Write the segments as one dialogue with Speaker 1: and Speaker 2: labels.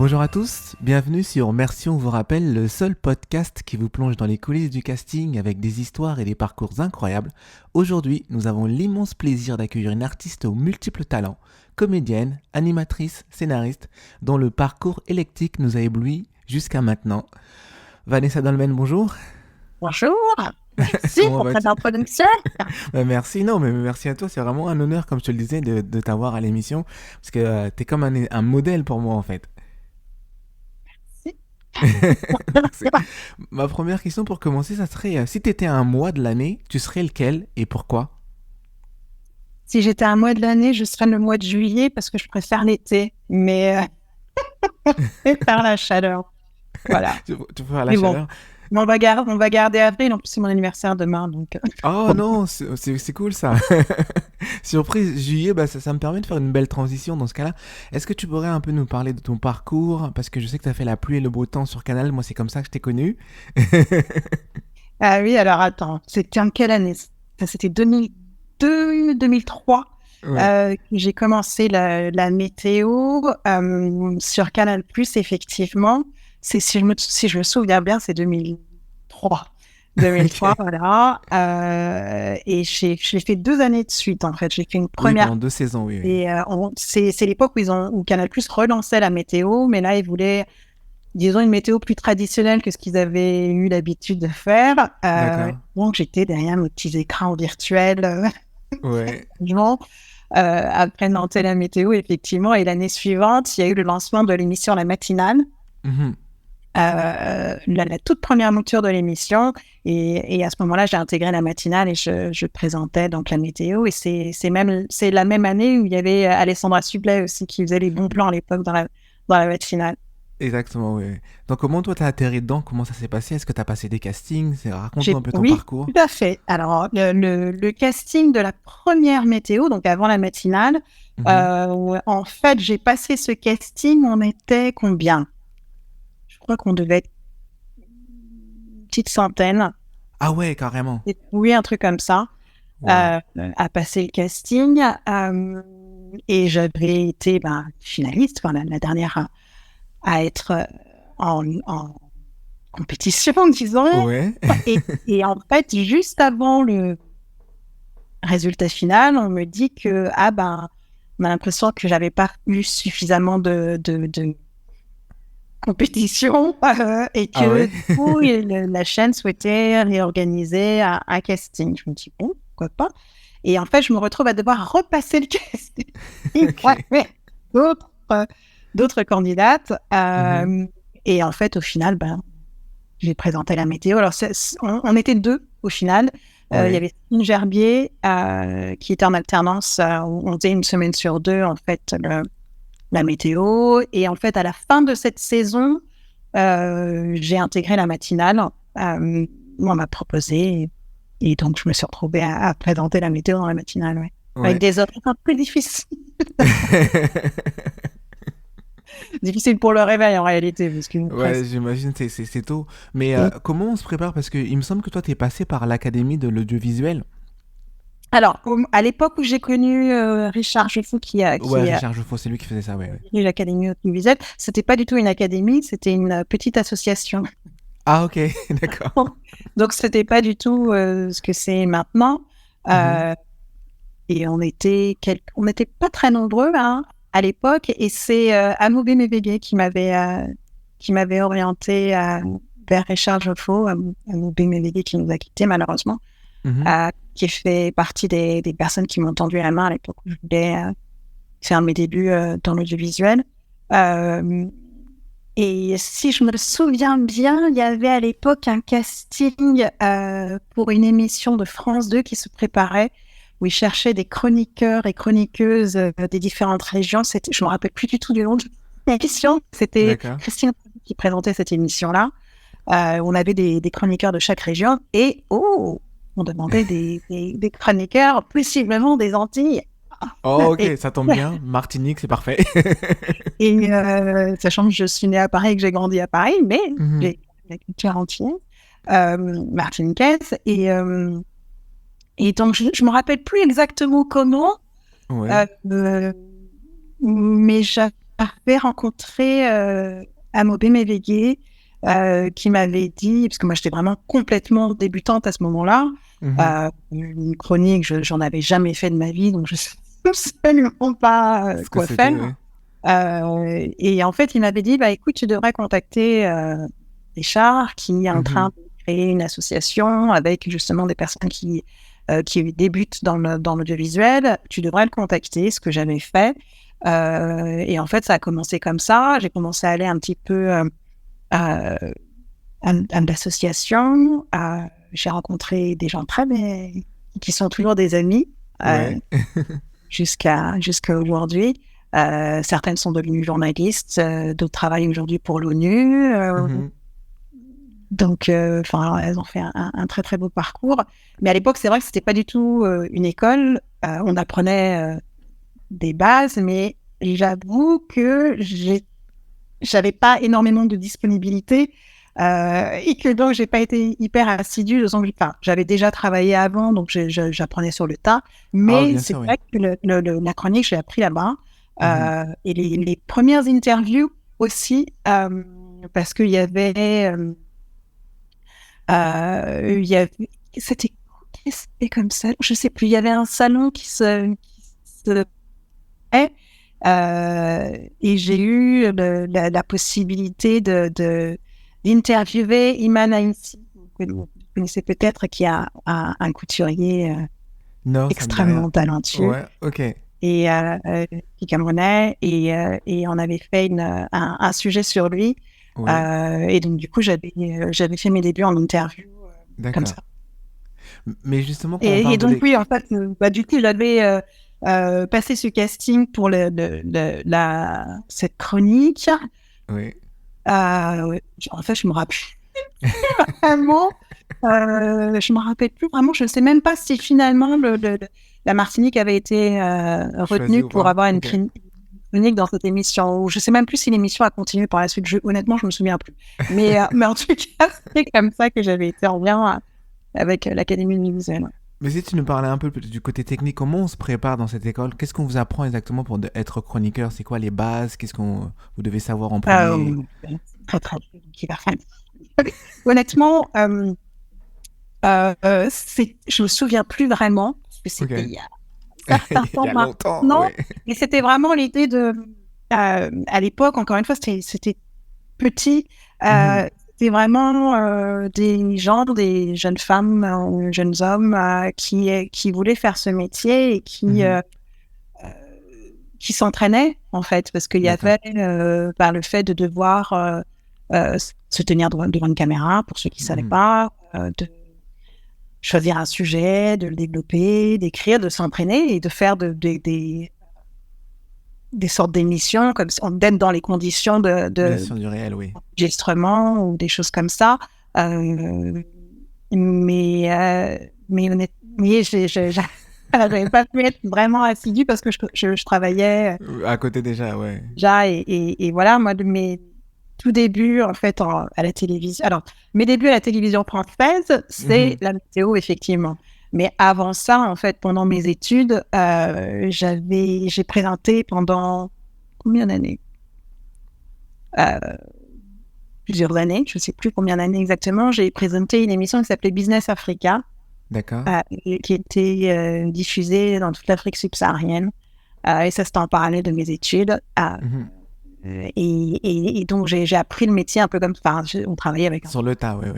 Speaker 1: Bonjour à tous, bienvenue sur Merci on vous rappelle, le seul podcast qui vous plonge dans les coulisses du casting avec des histoires et des parcours incroyables. Aujourd'hui, nous avons l'immense plaisir d'accueillir une artiste aux multiples talents, comédienne, animatrice, scénariste, dont le parcours électrique nous a éblouis jusqu'à maintenant. Vanessa Dolmen, bonjour.
Speaker 2: Bonjour, merci
Speaker 1: Comment
Speaker 2: pour
Speaker 1: vas-tu?
Speaker 2: cette introduction.
Speaker 1: Merci, non, mais merci à toi, c'est vraiment un honneur, comme je te le disais, de t'avoir à l'émission, parce que t'es comme un modèle pour moi en fait. C'est- Ma première question pour commencer, ça serait si t'étais un mois de l'année, tu serais lequel et pourquoi?
Speaker 2: Si j'étais un mois de l'année, je serais le mois de juillet parce que je préfère l'été, mais je préfère la chaleur. Voilà.
Speaker 1: Tu préfères la
Speaker 2: Mais bon,
Speaker 1: chaleur?
Speaker 2: on va garder avril. En plus, c'est mon anniversaire demain, donc.
Speaker 1: Oh non, c'est cool ça. Surprise, juillet, bah ça me permet de faire une belle transition dans ce cas-là. Est-ce que tu pourrais un peu nous parler de ton parcours? Parce que je sais que tu as fait la pluie et le beau temps sur Canal, moi c'est comme ça que je t'ai connu.
Speaker 2: Ah oui, alors attends, c'était en quelle année? Ça, c'était 2002, 2003.
Speaker 1: Ouais,
Speaker 2: Que j'ai commencé la météo sur Canal+, effectivement. Si je me souviens bien, c'est 2003. 2003,
Speaker 1: ok.
Speaker 2: voilà. Et j'ai fait 2 années de suite, en fait. J'ai fait une
Speaker 1: Oui,
Speaker 2: première.
Speaker 1: pendant 2 saisons, oui, oui.
Speaker 2: Et c'est l'époque où Canal+ relançait la météo, mais là, ils voulaient, disons, une météo plus traditionnelle que ce qu'ils avaient eu l'habitude de faire.
Speaker 1: D'accord.
Speaker 2: Donc, j'étais derrière mes petits écrans virtuels,
Speaker 1: Ouais.
Speaker 2: effectivement, à présenter la météo, effectivement. Et l'année suivante, il y a eu le lancement de l'émission La Matinale,
Speaker 1: Mhm.
Speaker 2: la toute première mouture de l'émission. Et à ce moment-là, j'ai intégré La Matinale et je présentais donc la météo. Et c'est la même année où il y avait Alessandra Sublet aussi qui faisait les bons plans à l'époque dans la Matinale.
Speaker 1: Exactement, oui, oui. Donc comment toi t'as atterri dedans? Comment ça s'est passé? Est-ce que t'as passé des castings? Raconte-nous un peu ton
Speaker 2: Oui,
Speaker 1: parcours.
Speaker 2: tout à fait. Alors, le casting de la première météo, donc avant la matinale,
Speaker 1: Mhm.
Speaker 2: en fait, j'ai passé ce casting, on était combien? Je crois qu'on devait être une petite centaine.
Speaker 1: Ah ouais, carrément.
Speaker 2: Oui, un truc comme ça,
Speaker 1: Waouh.
Speaker 2: à passer le casting. Et j'avais été finaliste, enfin, la dernière à être en compétition, disons.
Speaker 1: Ouais.
Speaker 2: Et en fait, juste avant le résultat final, on me dit que, on a l'impression que j'avais pas eu suffisamment de compétition et
Speaker 1: Ah
Speaker 2: que,
Speaker 1: ouais?
Speaker 2: du coup, la chaîne souhaitait réorganiser un casting. Je me dis, bon, pourquoi pas. Et en fait, je me retrouve à devoir repasser le casting
Speaker 1: Ok.
Speaker 2: avec d'autres, euh, d'autres candidates.
Speaker 1: Mhm.
Speaker 2: Et en fait, au final, j'ai présenté la météo. Alors, on était deux au final. Il y
Speaker 1: Ouais.
Speaker 2: avait une Gerbier qui était en alternance. On faisait une semaine sur deux, en fait, la météo. Et en fait, à la fin de cette saison, j'ai intégré la matinale. On m'a proposé. Et donc, je me suis retrouvée à présenter la météo dans la matinale, ouais. Avec
Speaker 1: Ouais.
Speaker 2: des autres un peu difficiles. Difficiles pour le réveil, en réalité, parce qu'une
Speaker 1: Ouais,
Speaker 2: presse.
Speaker 1: j'imagine c'est tôt. Mais comment on se prépare? Parce qu'il me semble que toi t'es passé par l'Académie de l'audiovisuel.
Speaker 2: Alors, à l'époque où j'ai connu Richard Jeffou,
Speaker 1: Ouais,
Speaker 2: qui a
Speaker 1: Richard Jefaux, c'est lui qui faisait ça, ouais, ouais.
Speaker 2: dirigé l'Académie audiovisuelle, c'était pas du tout une académie, c'était une petite association.
Speaker 1: Ah ok, d'accord.
Speaker 2: Donc, c'était pas du tout ce que c'est maintenant.
Speaker 1: Mhm.
Speaker 2: Euh, et on n'était pas très nombreux hein, à l'époque. Et c'est Amoubé Mebégué qui m'avait orienté vers Richard Jeffou, Amoubé Mebégué qui nous a quittés malheureusement.
Speaker 1: Mhm.
Speaker 2: Qui fait partie des personnes qui m'ont tendu la main à l'époque où je voulais faire mes débuts dans l'audiovisuel. Euh, et si je me souviens bien, il y avait à l'époque un casting pour une émission de France 2 qui se préparait, où ils cherchaient des chroniqueurs et chroniqueuses des différentes régions. Je ne me rappelle plus du tout du nom de l'émission. C'était
Speaker 1: D'accord.
Speaker 2: Christine qui présentait cette émission-là. On avait des chroniqueurs de chaque région et on demandait des chroniqueurs, possiblement des Antilles.
Speaker 1: Oh ok,
Speaker 2: Et,
Speaker 1: ça tombe bien. Martinique, c'est parfait.
Speaker 2: sachant que je suis née à Paris et que j'ai grandi à Paris, mais
Speaker 1: Mhm.
Speaker 2: j'ai la culture antillaise, martiniquaise. Et donc, je me rappelle plus exactement comment,
Speaker 1: Ouais.
Speaker 2: euh, euh, mais j'avais j'avais rencontré Amobé Mévégué, qui m'avait dit, parce que moi j'étais vraiment complètement débutante à ce moment-là, une chronique, j'en avais jamais fait de ma vie, donc je sais absolument pas
Speaker 1: Ce que
Speaker 2: quoi
Speaker 1: c'était,
Speaker 2: faire. Et en fait, il m'avait dit, bah écoute, tu devrais contacter Richard, qui est en train de créer une association avec justement des personnes qui débutent dans l'audiovisuel. Tu devrais le contacter, ce que j'avais fait. Et en fait, ça a commencé comme ça. J'ai commencé à aller un petit peu à l'association. J'ai rencontré des gens qui sont toujours des amis jusqu'à aujourd'hui. Certaines sont devenues journalistes, d'autres travaillent aujourd'hui pour l'ONU. Donc, elles ont fait un très très beau parcours. Mais à l'époque, c'est vrai que c'était pas du tout une école. On apprenait des bases, mais j'avoue que j'avais pas énormément de disponibilité et que donc j'ai pas été hyper assidue. J'avais déjà travaillé avant, donc j'apprenais sur le tas. Mais c'est vrai que la chronique, j'ai appris là-bas. Et les premières interviews aussi, parce qu'il y avait... c'était comme ça, je sais plus, il y avait un salon qui se et j'ai eu la possibilité d'interviewer Iman Aïssi, que vous connaissez peut-être, qui a un couturier extrêmement talentueux.
Speaker 1: Ouais, ok.
Speaker 2: Et qui est camerounais, et on avait fait un sujet sur lui. Et donc, du coup, j'avais fait mes débuts en interview comme ça.
Speaker 1: Mais justement, quand on parle
Speaker 2: donc, oui, en fait, du coup, j'avais passé ce casting pour cette chronique.
Speaker 1: Oui.
Speaker 2: En fait, je me rappelle vraiment. Je me rappelle plus vraiment. Je ne sais même pas si finalement la Martinique avait été retenue pour avoir une chronique dans cette émission. Je ne sais même plus si l'émission a continué par la suite. Honnêtement, je ne me souviens plus. Mais en tout cas, c'est comme ça que j'avais été en lien avec l'Académie de l'audiovisuel.
Speaker 1: Mais si tu nous parlais un peu du côté technique, comment on se prépare dans cette école? Qu'est-ce qu'on vous apprend exactement pour être chroniqueur? C'est quoi les bases? Qu'est-ce qu'on vous devez savoir en premier?
Speaker 2: Honnêtement, je me souviens plus vraiment, parce que c'était il y a certains temps maintenant. Mais c'était vraiment l'idée de, à l'époque, encore une fois, c'était petit. C'était vraiment des jeunes femmes, jeunes hommes qui voulaient faire ce métier et qui s'entraînaient, en fait, parce qu'il y avait par le fait de devoir se tenir devant une caméra, pour ceux qui ne savaient pas, de choisir un sujet, de le développer, d'écrire, de s'entraîner et de faire des sortes d'émissions, comme d'être dans les conditions
Speaker 1: du réel, oui.
Speaker 2: d'enregistrement ou des choses comme ça. Mais j'avais pas pu être vraiment assidue parce que je travaillais
Speaker 1: à côté déjà, ouais.
Speaker 2: Déjà, et voilà, moi, de mes tout débuts, en fait, à la télévision. Alors, mes débuts à la télévision française, c'est la météo, effectivement. Mais avant ça, en fait, pendant mes études, j'ai présenté pendant combien d'années plusieurs années, je ne sais plus combien d'années exactement. J'ai présenté une émission qui s'appelait Business Africa.
Speaker 1: D'accord.
Speaker 2: Qui était diffusée dans toute l'Afrique subsaharienne. Et ça, c'était en parallèle de mes études. Et donc, j'ai appris le métier un peu comme... Enfin, on travaillait avec...
Speaker 1: Sur le tas, oui.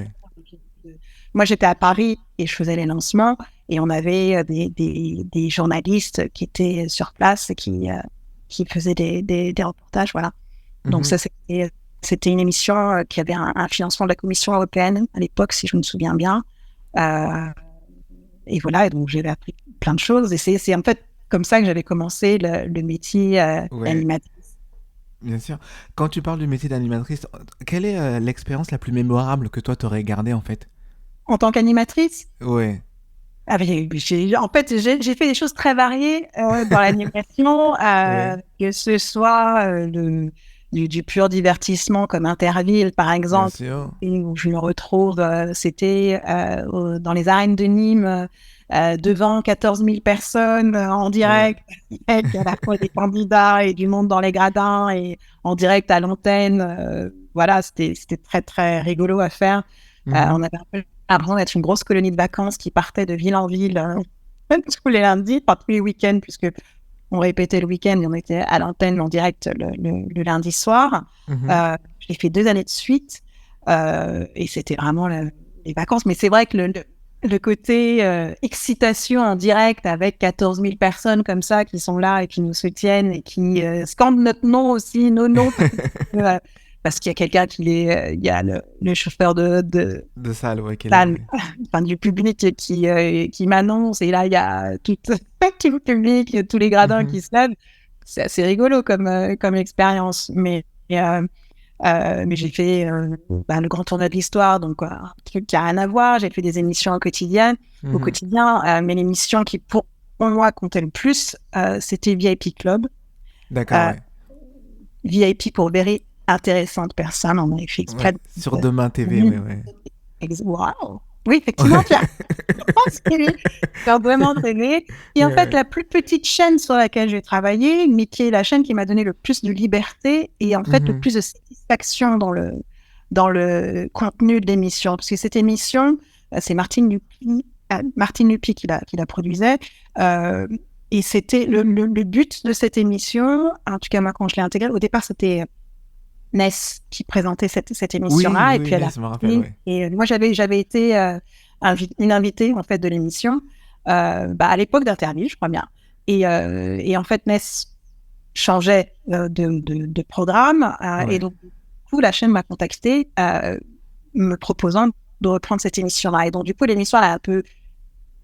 Speaker 2: Moi, j'étais à Paris et je faisais les lancements. Et on avait des journalistes qui étaient sur place et qui faisaient des reportages, voilà. Donc, ça, c'était une émission qui avait un financement de la Commission européenne à l'époque, si je me souviens bien. Et voilà, et donc j'avais appris plein de choses. Et c'est en fait comme ça que j'avais commencé le métier d'animatrice.
Speaker 1: Bien sûr. Quand tu parles du métier d'animatrice, quelle est l'expérience la plus mémorable que toi t'aurais gardée en fait?
Speaker 2: En tant qu'animatrice?
Speaker 1: Oui.
Speaker 2: En fait, j'ai fait des choses très variées dans l'animation, que ce soit du pur divertissement comme Interville, par exemple, où je me retrouve, c'était dans les arènes de Nîmes, devant 14 000 personnes en direct, avec à la fois des candidats et du monde dans les gradins et en direct à l'antenne. Voilà, c'était très, très rigolo à faire. On avait un peu l'impression d'être une grosse colonie de vacances qui partait de ville en ville tous les lundis, pas tous les week-ends, puisque on répétait le week-end et on était à l'antenne en direct le lundi soir. Je l'ai fait 2 années de suite et c'était vraiment les vacances. Mais c'est vrai que le côté excitation en direct avec 14 000 personnes comme ça qui sont là et qui nous soutiennent et qui scandent notre nom aussi, nos noms. Parce qu'il y a quelqu'un il y a le chauffeur de
Speaker 1: salle, ouais,
Speaker 2: salle, enfin, du public qui m'annonce, et là il y a tout le public, tous les gradins qui se lèvent. C'est assez rigolo comme expérience, mais j'ai fait le grand tournoi de l'histoire, donc un truc qui a rien à voir. J'ai fait des émissions au quotidien, mais l'émission qui pour moi comptait le plus, c'était VIP Club.
Speaker 1: D'accord,
Speaker 2: VIP pour Very intéressante personne, on a fait exprès.
Speaker 1: Sur Demain TV, ouais.
Speaker 2: Wow. Oui, effectivement, tu as sur Demain TV. Et en fait, la plus petite chaîne sur laquelle j'ai travaillé, mais qui est la chaîne qui m'a donné le plus de liberté et en fait le plus de satisfaction dans le contenu de l'émission. Parce que cette émission, c'est Martine Lupi qui la produisait. Et c'était le but de cette émission, en tout cas moi quand je l'ai intégrée, au départ c'était Ness qui présentait cette émission-là, et puis elle et moi j'avais été une invitée en fait de l'émission à l'époque d'Interville, je crois bien, et en fait Ness changeait de programme, et donc du coup la chaîne m'a contactée me proposant de reprendre cette émission-là, et donc du coup l'émission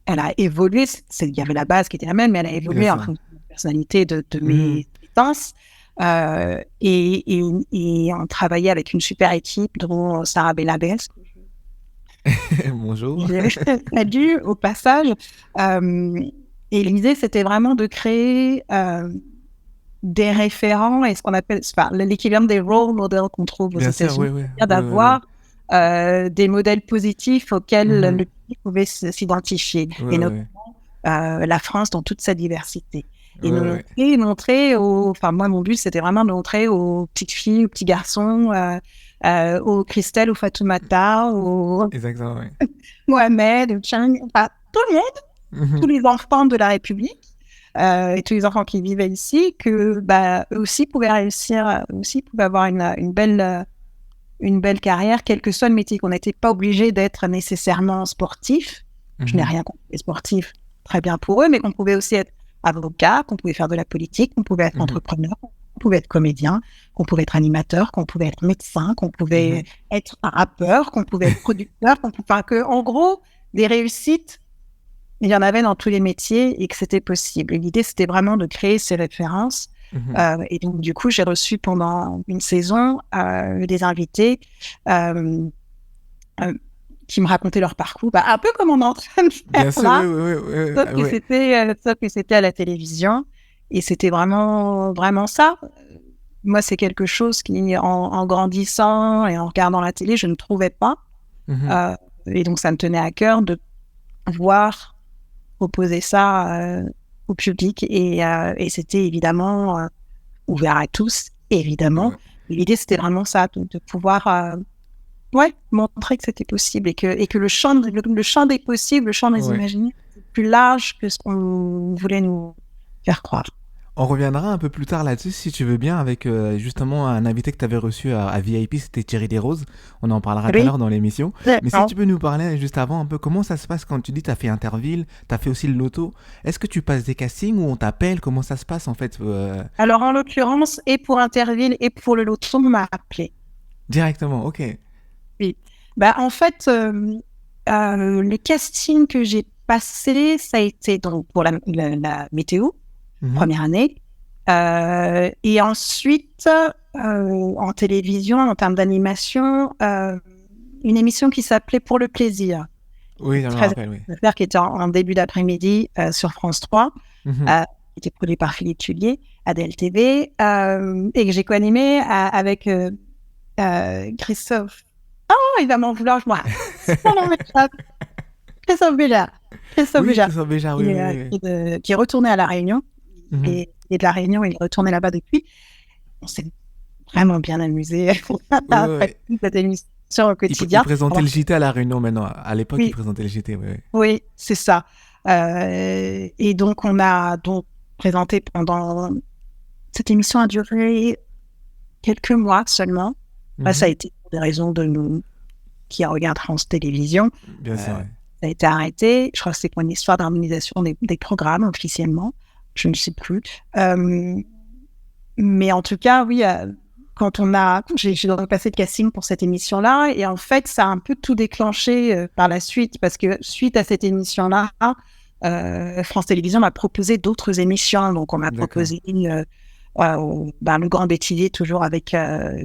Speaker 2: elle a évolué, il y avait la base qui était la même, mais elle a évolué en fonction de la personnalité de mes compétences. Et on travaillait avec une super équipe, dont Sarah Bellabès.
Speaker 1: Bonjour.
Speaker 2: J'ai salué au passage. Et l'idée, c'était vraiment de créer des référents et ce qu'on appelle l'équivalent des role models qu'on trouve aux États-Unis. D'avoir des modèles positifs auxquels le public pouvait s'identifier. Et notamment la France dans toute sa diversité. Et montrer moi, mon but, c'était vraiment de montrer aux petites filles, aux petits garçons, aux Christelle, aux Fatoumata, aux Mohamed, aux Chang, tout le monde, tous les enfants de la République et tous les enfants qui vivaient ici, que eux aussi pouvaient réussir, aussi pouvaient avoir une belle carrière, quel que soit le métier, qu'on n'était pas obligé d'être nécessairement sportif. Je n'ai rien contre les sportifs, très bien pour eux, mais qu'on pouvait aussi être avocat, qu'on pouvait faire de la politique, qu'on pouvait être entrepreneur, qu'on pouvait être comédien, qu'on pouvait être animateur, qu'on pouvait être médecin, qu'on pouvait être un rappeur, qu'on pouvait être producteur, en gros, des réussites, il y en avait dans tous les métiers et que c'était possible. Et l'idée, c'était vraiment de créer ces références. Et donc, du coup, j'ai reçu pendant une saison des invités qui me racontaient leur parcours, un peu comme on est en train de faire là, sauf que c'était à la télévision, et c'était vraiment, vraiment ça. Moi, c'est quelque chose qui, en grandissant et en regardant la télé, je ne trouvais pas, et donc ça me tenait à cœur de pouvoir proposer ça au public, et c'était évidemment ouvert à tous, évidemment. L'idée, c'était vraiment ça, de pouvoir... montrer que c'était possible et que le champ des possibles, le champ des imaginaires, c'est plus large que ce qu'on voulait nous faire croire.
Speaker 1: On reviendra un peu plus tard là-dessus, si tu veux bien, avec justement un invité que tu avais reçu à VIP, c'était Thierry Desroses. On en parlera tout à l'heure dans l'émission. Mais si tu peux nous parler juste avant un peu, comment ça se passe quand tu dis tu as fait Interville, tu as fait aussi le loto. Est-ce que tu passes des castings ou on t'appelle? Comment ça se passe en fait
Speaker 2: Alors en l'occurrence, et pour Interville et pour le loto, on m'a appelé.
Speaker 1: Directement, ok.
Speaker 2: Oui. En fait, le casting que j'ai passé, ça a été donc pour la météo, première année. Et ensuite, en télévision, en termes d'animation, une émission qui s'appelait Pour le plaisir.
Speaker 1: Oui, j'en rappelle, oui.
Speaker 2: Qui était en début d'après-midi sur France 3, qui était produit par Philippe Tullier, Adèle TV, et que j'ai co-animé avec Christophe. Oh, il va m'en vouloir, je vois. Christophe Béjart. Christophe
Speaker 1: Oui,
Speaker 2: Béjart,
Speaker 1: Christophe Béjart, oui, oui, oui.
Speaker 2: qui est retourné à La Réunion.
Speaker 1: Mhm.
Speaker 2: Et de La Réunion, il est retourné là-bas depuis. On s'est vraiment bien amusé
Speaker 1: Ouais,
Speaker 2: à
Speaker 1: ouais.
Speaker 2: cette émission au
Speaker 1: Il
Speaker 2: quotidien.
Speaker 1: présentait
Speaker 2: Alors,
Speaker 1: le JT à La Réunion maintenant. À l'époque, il
Speaker 2: oui,
Speaker 1: présentait le JT, oui.
Speaker 2: oui, c'est ça. Et donc, on a donc présenté pendant... Cette émission a duré quelques mois seulement. Ça a
Speaker 1: Mhm.
Speaker 2: été pour des raisons de nous qui regardent France Télévisions.
Speaker 1: Bien sûr,
Speaker 2: Euh,
Speaker 1: oui.
Speaker 2: Ça a été arrêté. Je crois que c'est pour une histoire d'harmonisation des programmes officiellement. Je ne sais plus. Mais en tout cas, oui, j'ai donc passé le casting pour cette émission-là. Et en fait, ça a un peu tout déclenché par la suite. Parce que suite à cette émission-là, France Télévisions m'a proposé d'autres émissions. Donc, on m'a
Speaker 1: D'accord.
Speaker 2: proposé Le Grand Bêtisier, toujours avec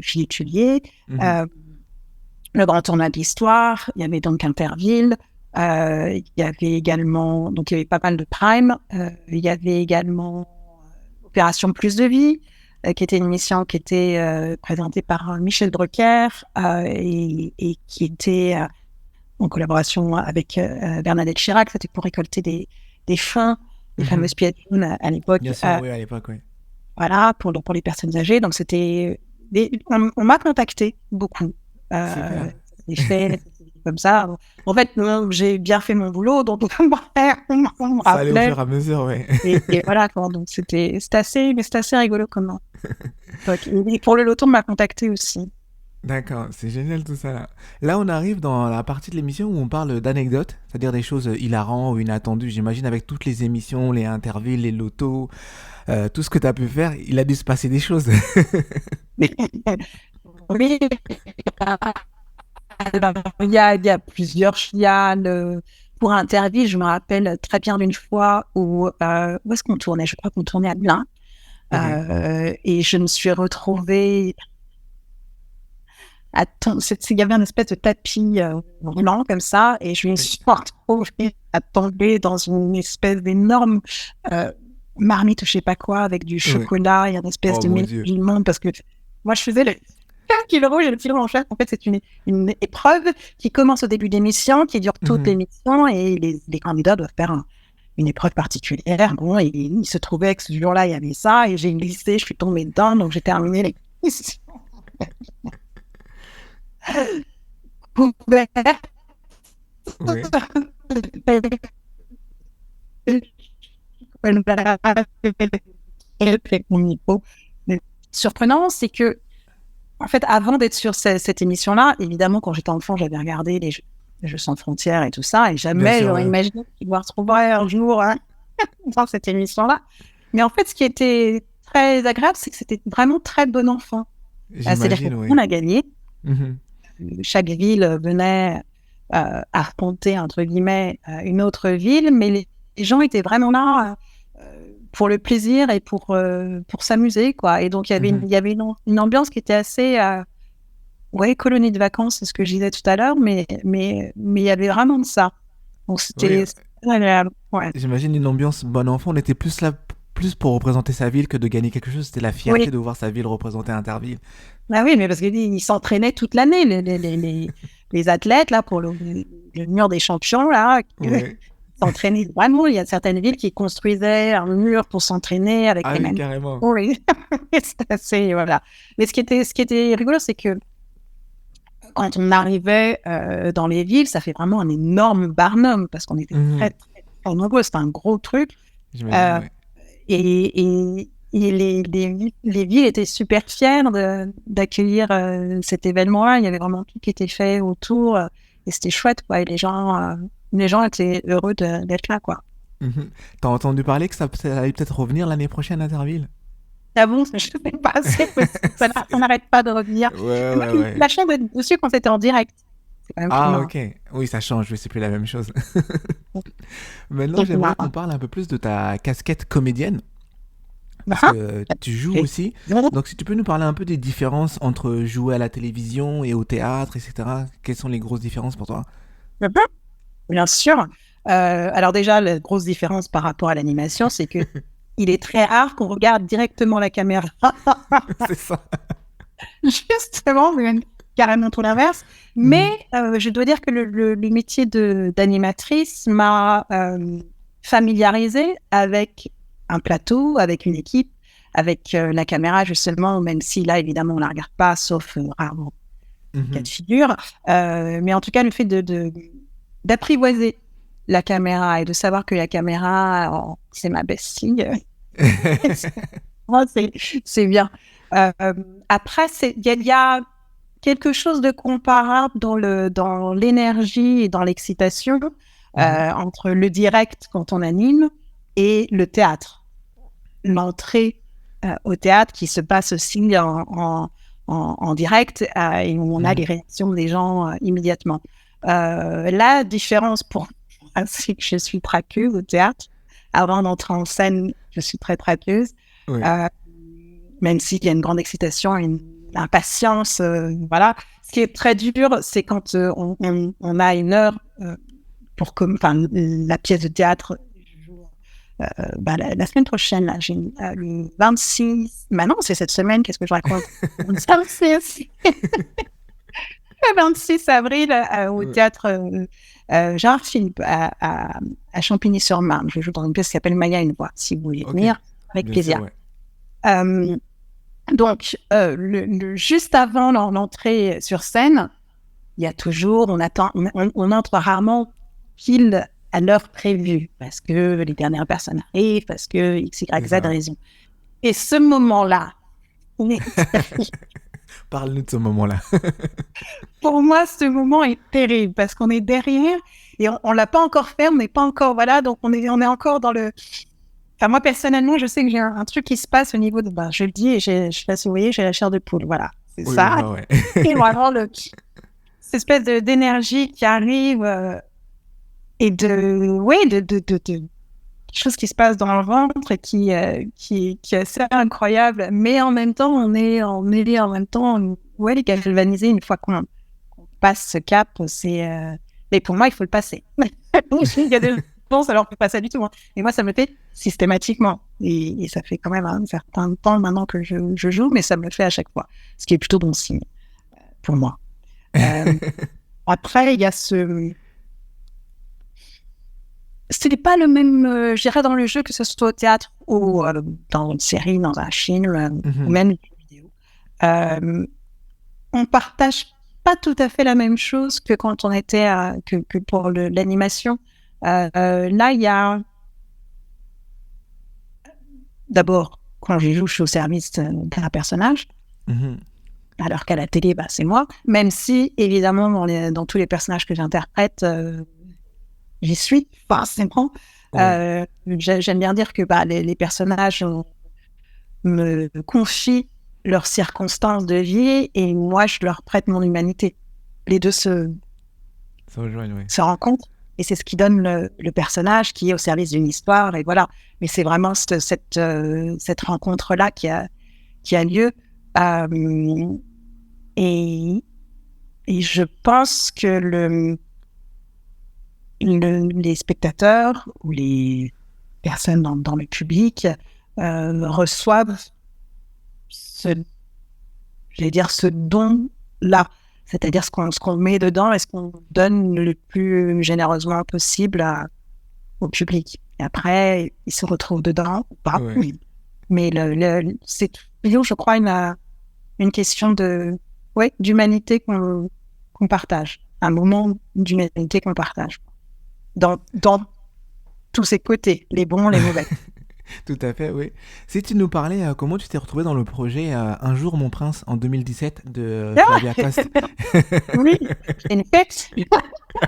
Speaker 2: Philippe Tullier.
Speaker 1: Mhm.
Speaker 2: Euh, le Grand Tournoi de l'Histoire. Il y avait donc Interville. Il y avait également... Donc, il y avait pas mal de Prime. Il y avait également Opération Plus de Vie, qui était une émission qui était présentée par Michel Drucker et qui était en collaboration avec Bernadette Chirac. C'était pour récolter des fonds, les
Speaker 1: Mhm.
Speaker 2: fameuses pièces jaunes à l'époque,
Speaker 1: Bien sûr, oui, à l'époque, oui.
Speaker 2: voilà, pour les personnes âgées. Donc, on m'a contacté beaucoup.
Speaker 1: Super.
Speaker 2: Ça s'est fait comme ça. En fait, j'ai bien fait mon boulot, donc on me
Speaker 1: Ça allait au
Speaker 2: rappelait.
Speaker 1: fur et à mesure, oui.
Speaker 2: Et voilà, quoi. Donc, c'était assez rigolo comment. Et pour le loto, on m'a contacté aussi.
Speaker 1: D'accord, c'est génial tout ça là. Là, on arrive dans la partie de l'émission où on parle d'anecdotes, c'est-à-dire des choses hilarantes ou inattendues. J'imagine avec toutes les émissions, les interviews, les lotos, tout ce que tu as pu faire, il a dû se passer des choses.
Speaker 2: Oui, il y a plusieurs chiales. Pour Interville, je me rappelle très bien d'une fois où est-ce qu'on tournait? Je crois qu'on tournait à Blain.
Speaker 1: Ok.
Speaker 2: Et je me suis retrouvée il y avait un espèce de tapis roulant comme ça, et je me
Speaker 1: Oui.
Speaker 2: suis retrouvée à tomber dans une espèce d'énorme euh, marmite, je sais pas quoi, avec du
Speaker 1: Oui.
Speaker 2: chocolat et un espèce
Speaker 1: Oh
Speaker 2: de
Speaker 1: mon
Speaker 2: mélange
Speaker 1: Dieu.
Speaker 2: du monde, parce que moi je faisais le fil rouge et le fil rouge. En fait, c'est une épreuve qui commence au début de l'émission, qui dure toute
Speaker 1: Mhm.
Speaker 2: l'émission, et les candidats doivent faire une épreuve particulière. Bon, et il se trouvait que ce jour-là, il y avait ça, et j'ai glissé, je suis tombée dedans, donc j'ai terminé l'émission.
Speaker 1: Oui.
Speaker 2: Surprenant, c'est que, en fait, avant d'être sur cette émission-là, évidemment, quand j'étais enfant, j'avais regardé les Jeux sans frontières et tout ça, et
Speaker 1: Bien
Speaker 2: jamais
Speaker 1: sûr,
Speaker 2: j'aurais
Speaker 1: oui.
Speaker 2: imaginé pouvoir se retrouver un jour dans cette émission-là. Mais en fait, ce qui était très agréable, c'est que c'était vraiment très bon enfant. C'est-à-dire
Speaker 1: J'imagine,
Speaker 2: qu'on
Speaker 1: oui.
Speaker 2: a gagné.
Speaker 1: Mhm.
Speaker 2: Chaque ville venait arpenter, entre guillemets, une autre ville, mais les gens étaient vraiment là pour le plaisir et pour s'amuser, quoi. Et donc,
Speaker 1: Mhm.
Speaker 2: il y avait une ambiance qui était assez, ouais, colonie de vacances, c'est ce que je disais tout à l'heure, mais il y avait vraiment de ça. Donc,
Speaker 1: Oui,
Speaker 2: c'était très agréable, ouais.
Speaker 1: j'imagine une ambiance bon enfant. On était plus là, plus pour représenter sa ville que de gagner quelque chose. C'était la fierté
Speaker 2: Oui,
Speaker 1: de voir sa ville représenter Interville.
Speaker 2: ah oui, mais parce qu'ils s'entraînaient toute l'année, les athlètes, là, pour le mur des champions, là,
Speaker 1: Oui.
Speaker 2: s'entraîner vraiment. Il y a certaines villes qui construisaient un mur pour s'entraîner avec
Speaker 1: Ah
Speaker 2: les
Speaker 1: oui,
Speaker 2: mêmes.
Speaker 1: carrément.
Speaker 2: Oui, c'est assez, voilà. Mais ce qui était rigolo, c'est que quand on arrivait dans les villes, ça fait vraiment un énorme barnum parce qu'on était très,
Speaker 1: Mhm.
Speaker 2: très, très nombreux. C'était un gros truc.
Speaker 1: J'imagine,
Speaker 2: Euh,
Speaker 1: oui.
Speaker 2: et les villes étaient super fières d'accueillir cet événement-là. Il y avait vraiment tout qui était fait autour. Et c'était chouette, quoi. Et les gens étaient heureux d'être là, quoi.
Speaker 1: Mhm. T'as entendu parler que ça allait peut-être revenir l'année prochaine à Interville?
Speaker 2: Ah bon, je ne sais pas, c'est possible. Ça n'arrête pas de revenir.
Speaker 1: Ouais,
Speaker 2: Et moi,
Speaker 1: ouais,
Speaker 2: j'ai eu
Speaker 1: ouais.
Speaker 2: la chance d'être dessus quand c'était en direct. C'est quand même plus
Speaker 1: Ah,
Speaker 2: marrant.
Speaker 1: ok. Oui, ça change, oui, c'est plus la même chose. Maintenant,
Speaker 2: C'est plus
Speaker 1: j'aimerais qu'on
Speaker 2: marrant.
Speaker 1: parle un peu plus de ta casquette comédienne, parce
Speaker 2: Ah,
Speaker 1: que tu joues
Speaker 2: ok.
Speaker 1: aussi. Donc, si tu peux nous parler un peu des différences entre jouer à la télévision et au théâtre, etc. Quelles sont les grosses différences pour toi?
Speaker 2: Bien sûr. Alors déjà, la grosse différence par rapport à l'animation, c'est que il est très rare qu'on regarde directement la caméra.
Speaker 1: C'est ça.
Speaker 2: Justement, carrément tout l'inverse. Mais je dois dire que le métier d'animatrice m'a familiarisée avec un plateau, avec une équipe, avec la caméra justement, même si là, évidemment, on ne la regarde pas, sauf rarement cas de figure. Mais en tout cas, le fait d'apprivoiser la caméra et de savoir que la caméra, c'est ma bestie, moi, c'est bien. Après, il y a quelque chose de comparable dans l'énergie et dans l'excitation entre le direct quand on anime et le théâtre. L'entrée au théâtre qui se passe aussi en direct et où on a les réactions des gens immédiatement. La différence pour moi, c'est que je suis traqueuse au théâtre. Avant d'entrer en scène, je suis très traqueuse.
Speaker 1: Oui.
Speaker 2: Même s'il y a une grande excitation, une impatience, voilà. Ce qui est très dur, c'est quand on a une heure la pièce de théâtre. La semaine prochaine, là, j'ai le 26... non, c'est cette semaine, qu'est-ce que je raconte? Le 26 avril, au théâtre Gérard-Philippe, à Champigny-sur-Marne. Je joue dans une pièce qui s'appelle Maya une voix, si vous voulez venir, avec bien plaisir. Sûr, ouais. Donc, juste avant l'entrée sur scène, il y a toujours, on entre rarement pile à l'heure prévue, parce que les dernières personnes arrivent, parce que X, Y, Z raison. Et ce moment-là,
Speaker 1: parle-nous de ce moment-là.
Speaker 2: Pour moi, ce moment est terrible, parce qu'on est derrière, et on ne l'a pas encore fait, on n'est pas encore, voilà, donc on est encore dans le... Enfin, moi, personnellement, je sais que j'ai un truc qui se passe au niveau de... je le dis, et je sais pas si vous voyez, j'ai la chair de poule, voilà. C'est ça. Ouais. Et vraiment, cette espèce d'énergie qui arrive... et de choses qui se passent dans le ventre et qui est assez incroyable. Mais en même temps, on est en même temps, les galvanisés une fois qu'on passe ce cap. Mais pour moi, il faut le passer. Il y a des gens, ça leur fait pas ça du tout. Hein. Et moi, ça me le fait systématiquement. Et ça fait quand même un certain temps maintenant que je joue, mais ça me le fait à chaque fois. Ce qui est plutôt bon signe pour moi. Après, il y a ce n'est pas le même, je dirais, dans le jeu, que ce soit au théâtre ou dans une série, dans un film, ou même une vidéo. On partage pas tout à fait la même chose que quand on était que pour l'animation. Là, il y a d'abord, quand je joue, je suis au service d'un personnage. Alors qu'à la télé, c'est moi. Même si, évidemment, dans tous les personnages que j'interprète, j'y suis forcément. Ouais. J'aime bien dire que les personnages me confient leurs circonstances de vie et moi, je leur prête mon humanité. Les deux se rencontrent et c'est ce qui donne le personnage qui est au service d'une histoire. Et voilà. Mais c'est vraiment cette rencontre-là qui a lieu. Et je pense que les spectateurs ou les personnes dans le public reçoivent ce don-là, c'est-à-dire ce qu'on met dedans et ce qu'on donne le plus généreusement possible au public. Et après, ils se retrouvent dedans ou pas. Ouais. Oui. Mais c'est toujours, je crois, une question d'humanité qu'on partage, un moment d'humanité qu'on partage. Dans tous ses côtés, les bons, les mauvais.
Speaker 1: Tout à fait, oui. Si tu nous parlais, comment tu t'es retrouvé dans le projet Un jour mon prince en 2017 de Flavia Coste.
Speaker 2: Oui, c'est une fête.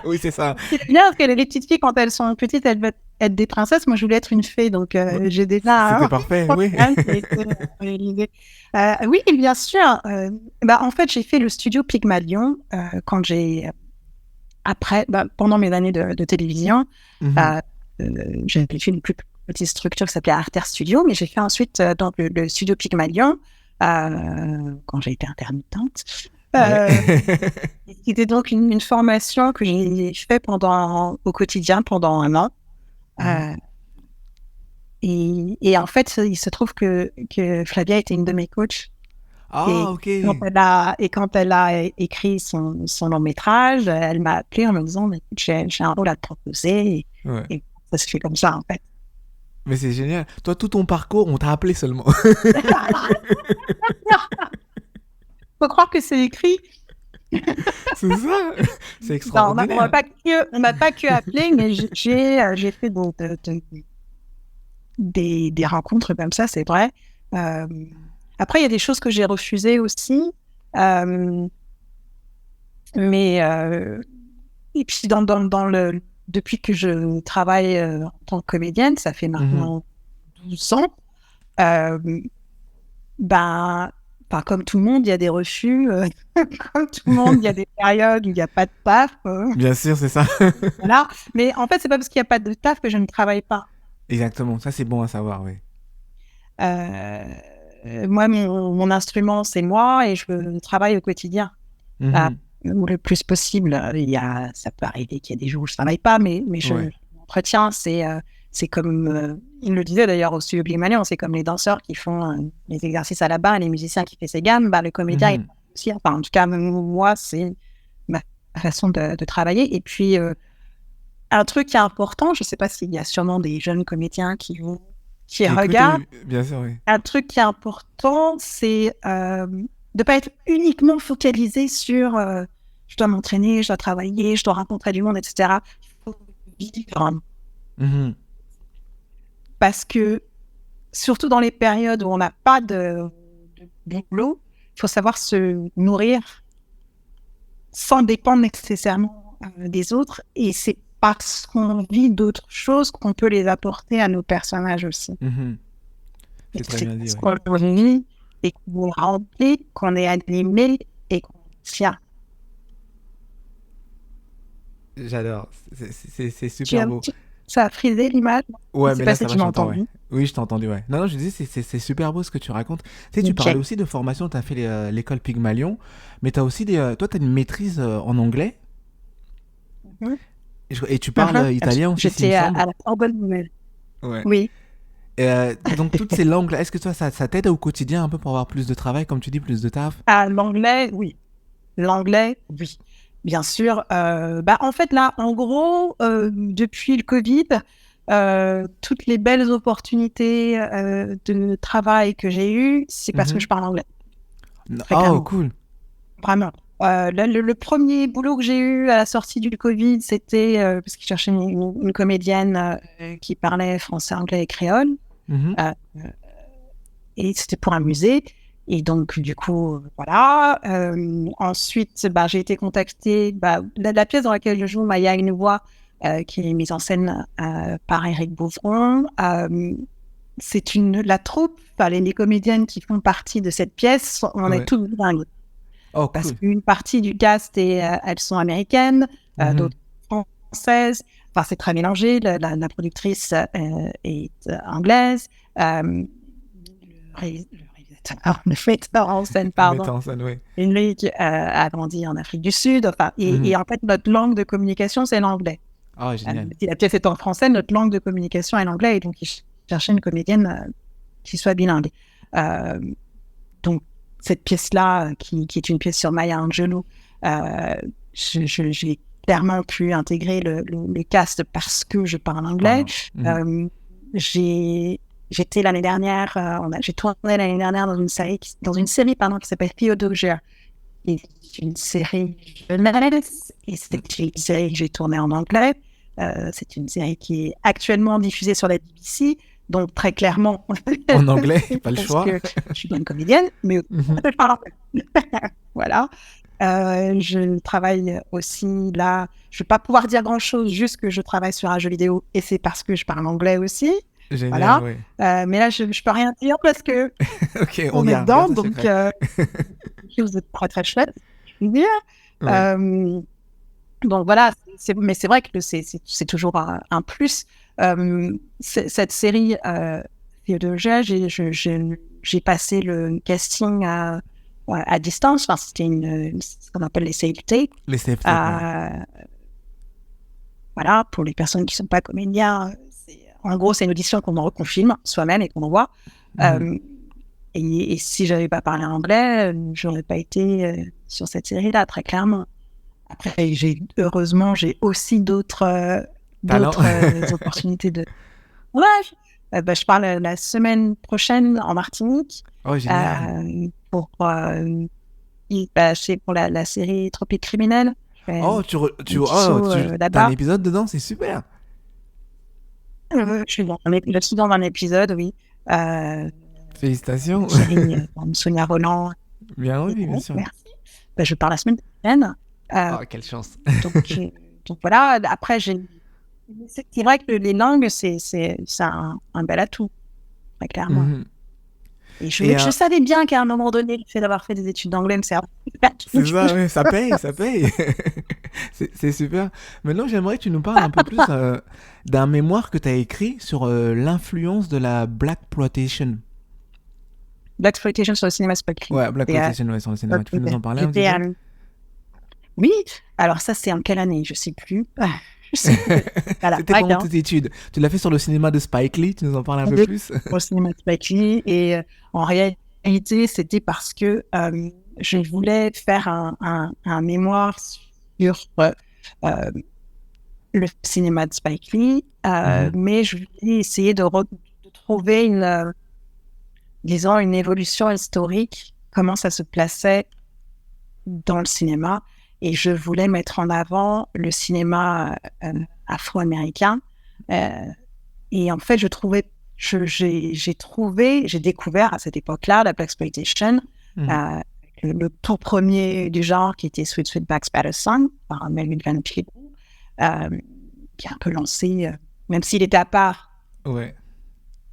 Speaker 1: Oui, c'est ça.
Speaker 2: C'est bien parce que les petites filles, quand elles sont petites, elles veulent être des princesses. Moi, je voulais être une fée, donc j'ai déjà...
Speaker 1: C'était parfait, oui.
Speaker 2: Oui, bien sûr. En fait, j'ai fait le studio Pygmalion quand j'ai... Après, pendant mes années de télévision, j'avais fait une plus petite structure qui s'appelait Arter Studio, mais j'ai fait ensuite donc le studio Pygmalion quand j'ai été intermittente. C'était donc une formation que j'ai fait au quotidien pendant 1 an. Et en fait, il se trouve que Flavia était une de mes coachs.
Speaker 1: Ah,
Speaker 2: Et
Speaker 1: ok.
Speaker 2: quand elle a écrit son long métrage, elle m'a appelé en me disant, mais écoute, j'ai un rôle à te proposer.
Speaker 1: Ouais.
Speaker 2: Et ça se fait comme ça, en fait.
Speaker 1: Mais c'est génial. Toi, tout ton parcours, on t'a appelé seulement.
Speaker 2: Faut croire que c'est écrit.
Speaker 1: C'est ça. C'est
Speaker 2: Non,
Speaker 1: extraordinaire.
Speaker 2: on m'a pas que appelé, mais j'ai fait des rencontres comme ça, c'est vrai. Euh, Après, il y a des choses que j'ai refusées aussi. Euh, mais et puis depuis que je travaille en tant que comédienne, ça fait
Speaker 1: Mhm.
Speaker 2: maintenant 12 ans, euh, ben, comme tout le monde, il y a des refus. Comme tout le monde, il y a des périodes où il n'y a pas de taf.
Speaker 1: Bien sûr, c'est ça.
Speaker 2: Voilà. Mais en fait, c'est pas parce qu'il n'y a pas de taf que je ne travaille pas.
Speaker 1: Exactement. Ça, c'est bon à savoir, oui.
Speaker 2: Euh, Moi, mon instrument, c'est moi et je travaille au quotidien. Euh,
Speaker 1: Mhm.
Speaker 2: ou le plus possible. Ça peut arriver qu'il y ait des jours où je ne travaille pas, mais je
Speaker 1: Ouais.
Speaker 2: m'entretiens. C'est comme, il le disait d'ailleurs aussi, Oblimalien, c'est comme les danseurs qui font les exercices à la barre, les musiciens qui font ses gammes, bah, le comédien, il
Speaker 1: Mhm.
Speaker 2: aussi. Enfin, en tout cas, moi, c'est ma façon de travailler. Et puis, un truc qui est important, je ne sais pas s'il y a sûrement des jeunes comédiens qui
Speaker 1: Qui écoute,
Speaker 2: regardent,
Speaker 1: oui, bien sûr, oui.
Speaker 2: un truc qui est important, c'est de ne pas être uniquement focalisé sur je dois m'entraîner, je dois travailler, je dois rencontrer du monde, etc. Il faut vivre.
Speaker 1: Mhm.
Speaker 2: Parce que, surtout dans les périodes où on n'a pas de boulot, il faut savoir se nourrir sans dépendre nécessairement des autres. Et c'est parce qu'on vit d'autres choses qu'on peut les apporter à nos personnages aussi.
Speaker 1: Mhm.
Speaker 2: Et
Speaker 1: C'est très
Speaker 2: c'est
Speaker 1: bien dit,
Speaker 2: parce
Speaker 1: oui.
Speaker 2: qu'on vit et qu'on remplit, qu'on est animé et qu'on tient.
Speaker 1: J'adore. C'est super beau.
Speaker 2: Ça a frisé l'image. Je ne
Speaker 1: Ouais,
Speaker 2: sais
Speaker 1: mais
Speaker 2: pas
Speaker 1: là,
Speaker 2: si
Speaker 1: ça va,
Speaker 2: tu m'as
Speaker 1: j'entends, ouais.
Speaker 2: entendu.
Speaker 1: Oui, je t'ai entendu, ouais. Non, non, je disais, c'est super beau ce que tu racontes. Tu sais, tu parlais
Speaker 2: Ok.
Speaker 1: aussi de formation, tu as fait l'école Pygmalion, mais tu as aussi toi, tu as une maîtrise en anglais,
Speaker 2: Mhm.
Speaker 1: et tu parles italien aussi, s'il me
Speaker 2: J'étais
Speaker 1: semble.
Speaker 2: à la Sorbonne Nouvelle.
Speaker 1: Ouais.
Speaker 2: Oui.
Speaker 1: Donc, toutes ces langues-là, est-ce que toi, ça t'aide au quotidien un peu pour avoir plus de travail, comme tu dis, plus de taf?
Speaker 2: L'anglais, oui. L'anglais, oui. Bien sûr. En fait, là, en gros, depuis le Covid, toutes les belles opportunités de travail que j'ai eues, c'est parce que
Speaker 1: Mhm.
Speaker 2: je parle anglais, très
Speaker 1: Oh,
Speaker 2: clairement.
Speaker 1: cool.
Speaker 2: Vraiment. Le premier boulot que j'ai eu à la sortie du Covid, c'était parce qu'ils cherchaient une comédienne qui parlait français, anglais et créole.
Speaker 1: Mhm.
Speaker 2: Euh, et c'était pour un musée. Et donc, du coup, voilà. Ensuite, j'ai été contactée. La pièce dans laquelle je joue, Maya une voix, qui est mise en scène par Éric Bouvron. La troupe, les comédiennes qui font partie de cette pièce, on est
Speaker 1: Ouais.
Speaker 2: toutes bilingues.
Speaker 1: Oh,
Speaker 2: Parce
Speaker 1: cool.
Speaker 2: qu'une partie du cast, elles sont américaines,
Speaker 1: Mhm.
Speaker 2: d'autres françaises. Enfin, c'est très mélangé. La productrice est anglaise. Le réalisateur, le metteur en scène, pardon,
Speaker 1: Mettant en scène, oui.
Speaker 2: lui a grandi en Afrique du Sud. Enfin,
Speaker 1: Mhm.
Speaker 2: et en fait, notre langue de communication, c'est l'anglais.
Speaker 1: Oh, génial.
Speaker 2: Si la pièce est en français, notre langue de communication est l'anglais. Et donc, il cherchait une comédienne qui soit bilingue. Euh, donc, cette pièce-là, qui est une pièce sur Maya Angelou, j'ai clairement pu intégrer le cast parce que je parle
Speaker 1: Tu parles
Speaker 2: anglais.
Speaker 1: Mhm.
Speaker 2: J'étais l'année dernière, j'ai tourné l'année dernière dans une série qui s'appelle Theodosia. C'est une série jeunesse et c'est une série que j'ai tournée en anglais. C'est une série qui est actuellement diffusée sur la BBC. Donc, très clairement,
Speaker 1: En anglais, pas le
Speaker 2: parce
Speaker 1: choix.
Speaker 2: que je suis une comédienne, mais
Speaker 1: Mhm.
Speaker 2: je parle anglais. Voilà. Je travaille aussi là. Je ne vais pas pouvoir dire grand-chose, juste que je travaille sur un jeu vidéo et c'est parce que je parle anglais aussi.
Speaker 1: Génial,
Speaker 2: Voilà.
Speaker 1: oui.
Speaker 2: Mais là, je ne peux rien dire parce que
Speaker 1: Ok,
Speaker 2: on est
Speaker 1: garde
Speaker 2: dedans.
Speaker 1: ça
Speaker 2: Donc,
Speaker 1: secret.
Speaker 2: quelque chose de très, très chouette, je peux dire.
Speaker 1: Ouais.
Speaker 2: Euh, donc voilà, mais c'est vrai que c'est toujours un plus. Cette série Theodosia, j'ai passé le casting à distance. Enfin, c'était ce qu'on appelle les save tapes.
Speaker 1: Les safe tapes, ouais.
Speaker 2: Voilà, pour les personnes qui ne sont pas comédiens, en gros, c'est une audition qu'on filme soi-même et qu'on envoie.
Speaker 1: Mhm.
Speaker 2: Euh, Et si j'avais pas parlé anglais, j'aurais pas été sur cette série-là, très clairement. Après, heureusement, j'ai aussi d'autres
Speaker 1: Talent.
Speaker 2: opportunités de. Ouais, je parle la semaine prochaine en Martinique
Speaker 1: Oh, génial.
Speaker 2: c'est pour la série Tropique criminel. Je fais
Speaker 1: Oh,
Speaker 2: un petit saut
Speaker 1: t'as un
Speaker 2: là-bas.
Speaker 1: épisode dedans, c'est super.
Speaker 2: Je suis dans un épisode, oui.
Speaker 1: Félicitations.
Speaker 2: Série Sonia Roland.
Speaker 1: Bien oui, bien
Speaker 2: Bon,
Speaker 1: sûr.
Speaker 2: merci. Je pars la semaine prochaine.
Speaker 1: Oh, quelle chance.
Speaker 2: Donc, donc voilà. Après, c'est vrai que les langues, c'est un bel atout, très clairement.
Speaker 1: Mhm.
Speaker 2: Et
Speaker 1: Et
Speaker 2: je savais bien qu'à un moment donné, le fait d'avoir fait des études d'anglais me sert.
Speaker 1: c'est ça, ouais, ça paye, ça paye. C'est super. Maintenant, j'aimerais que tu nous parles un peu plus d'un mémoire que tu as écrit sur l'influence de la Blaxploitation.
Speaker 2: Blaxploitation sur le cinéma spectacle.
Speaker 1: Ouais, Blaxploitation, ouais, sur le cinéma. Tu peux nous en parler un petit peu?
Speaker 2: Oui, alors ça, c'est en quelle année? Je sais plus. Je sais plus.
Speaker 1: C'était pendant tes études. Tu l'as fait sur le cinéma de Spike Lee, tu nous en parles un peu plus?
Speaker 2: Au cinéma de Spike Lee. Et en réalité, c'était parce que je voulais faire un mémoire sur le cinéma de Spike Lee, mais je voulais essayer de trouver disons, une évolution historique, comment ça se plaçait dans le cinéma. Et je voulais mettre en avant le cinéma afro-américain. Et en fait, j'ai découvert à cette époque-là la Blaxploitation, le tout premier du genre qui était Sweet Sweetback's Patterson par Melvin Van Peebles, qui a un peu lancé, même s'il était à part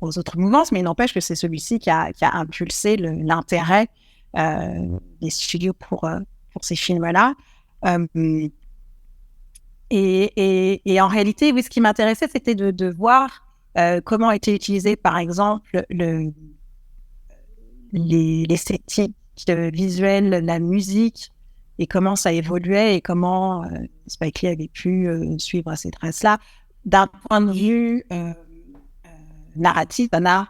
Speaker 2: aux autres mouvances, mais il n'empêche que c'est celui-ci qui a impulsé l'intérêt des studios pour ces films-là. Et en réalité, oui, ce qui m'intéressait, c'était de voir comment était utilisé, par exemple, l'esthétique visuelle, la musique, et comment ça évoluait, et comment Spike Lee avait pu suivre ces traces-là. D'un point de vue narratif, ça n'a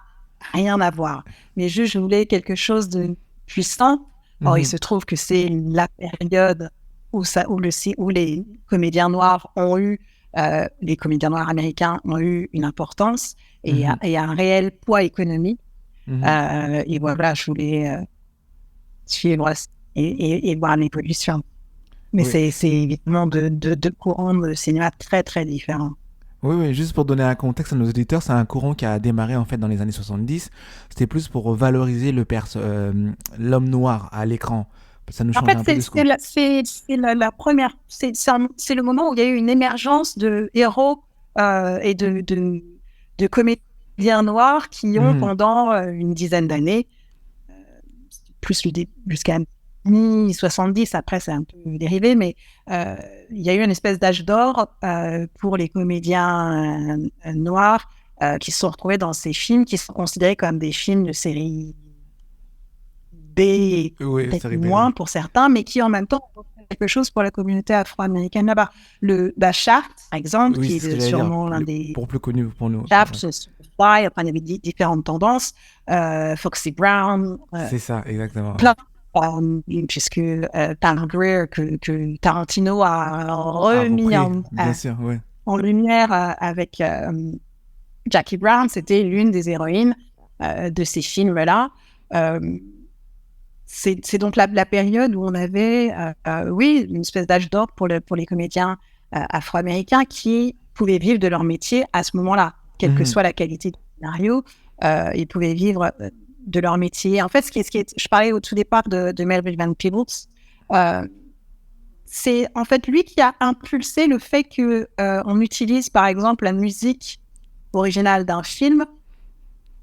Speaker 2: rien à voir. Mais je voulais quelque chose de puissant. Or, il se trouve que c'est la période où les comédiens noirs les comédiens noirs américains ont eu une importance et un réel poids économique. Et voilà, je voulais suivre et voir l'évolution. Mais c'est évidemment deux courants de cinéma très, très différents.
Speaker 1: Oui, juste pour donner un contexte à nos auditeurs, c'est un courant qui a démarré en fait dans les années 70. C'était plus pour valoriser l'homme noir à l'écran. Ça nous change un peu de
Speaker 2: c'est la première. C'est le moment où il y a eu une émergence de héros et de comédiens noirs qui ont pendant une dizaine d'années, plus jusqu'à mi-70, après c'est un peu dérivé, mais il y a eu une espèce d'âge d'or pour les comédiens noirs qui se sont retrouvés dans ces films qui sont considérés comme des films de série B, peut-être moins pour certains, mais qui en même temps ont quelque chose pour la communauté afro-américaine là-bas. Le Shaft, par exemple, qui est sûrement l'un des
Speaker 1: plus connus pour nous.
Speaker 2: Shaft, Superfly, après il y avait différentes tendances, Foxy Brown.
Speaker 1: C'est ça, exactement.
Speaker 2: Plein. Puisque Pam Grier, que Tarantino a remis en lumière avec Jackie Brown, c'était l'une des héroïnes de ces films-là. C'est donc la période où on avait, une espèce d'âge d'or pour les comédiens afro-américains qui pouvaient vivre de leur métier à ce moment-là, quelle que soit la qualité du scénario, ils pouvaient vivre de leur métier. En fait, je parlais au tout départ de Melvin Van Peebles, c'est en fait lui qui a impulsé le fait que on utilise par exemple la musique originale d'un film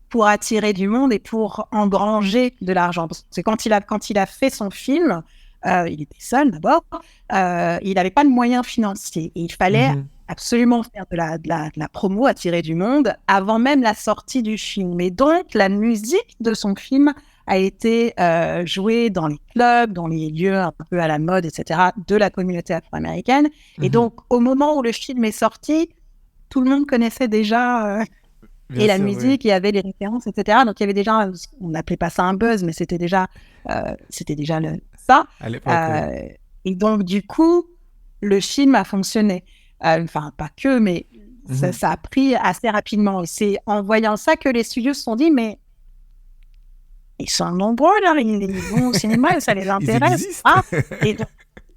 Speaker 2: pour attirer du monde et pour engranger de l'argent. Parce que quand il a fait son film, il était seul d'abord, il n'avait pas de moyens financiers et il fallait absolument faire de la promo, attirer du monde avant même la sortie du film. Et donc, la musique de son film a été jouée dans les clubs, dans les lieux un peu à la mode, etc., de la communauté afro-américaine. Et donc, au moment où le film est sorti, tout le monde connaissait déjà
Speaker 1: Bien
Speaker 2: et la
Speaker 1: sûr, oui.
Speaker 2: musique, il y avait les références, etc. Donc il y avait déjà, on n'appelait pas ça un buzz, mais c'était déjà ça.
Speaker 1: À l'époque, oui.
Speaker 2: Et donc du coup, le film a fonctionné. Enfin, pas que, mais
Speaker 1: Mhm.
Speaker 2: ça a pris assez rapidement. Et c'est en voyant ça que les studios se sont dit, mais ils sont nombreux là, ils vont au cinéma et ça les
Speaker 1: Ils
Speaker 2: intéresse.
Speaker 1: existent.
Speaker 2: Ah, et donc,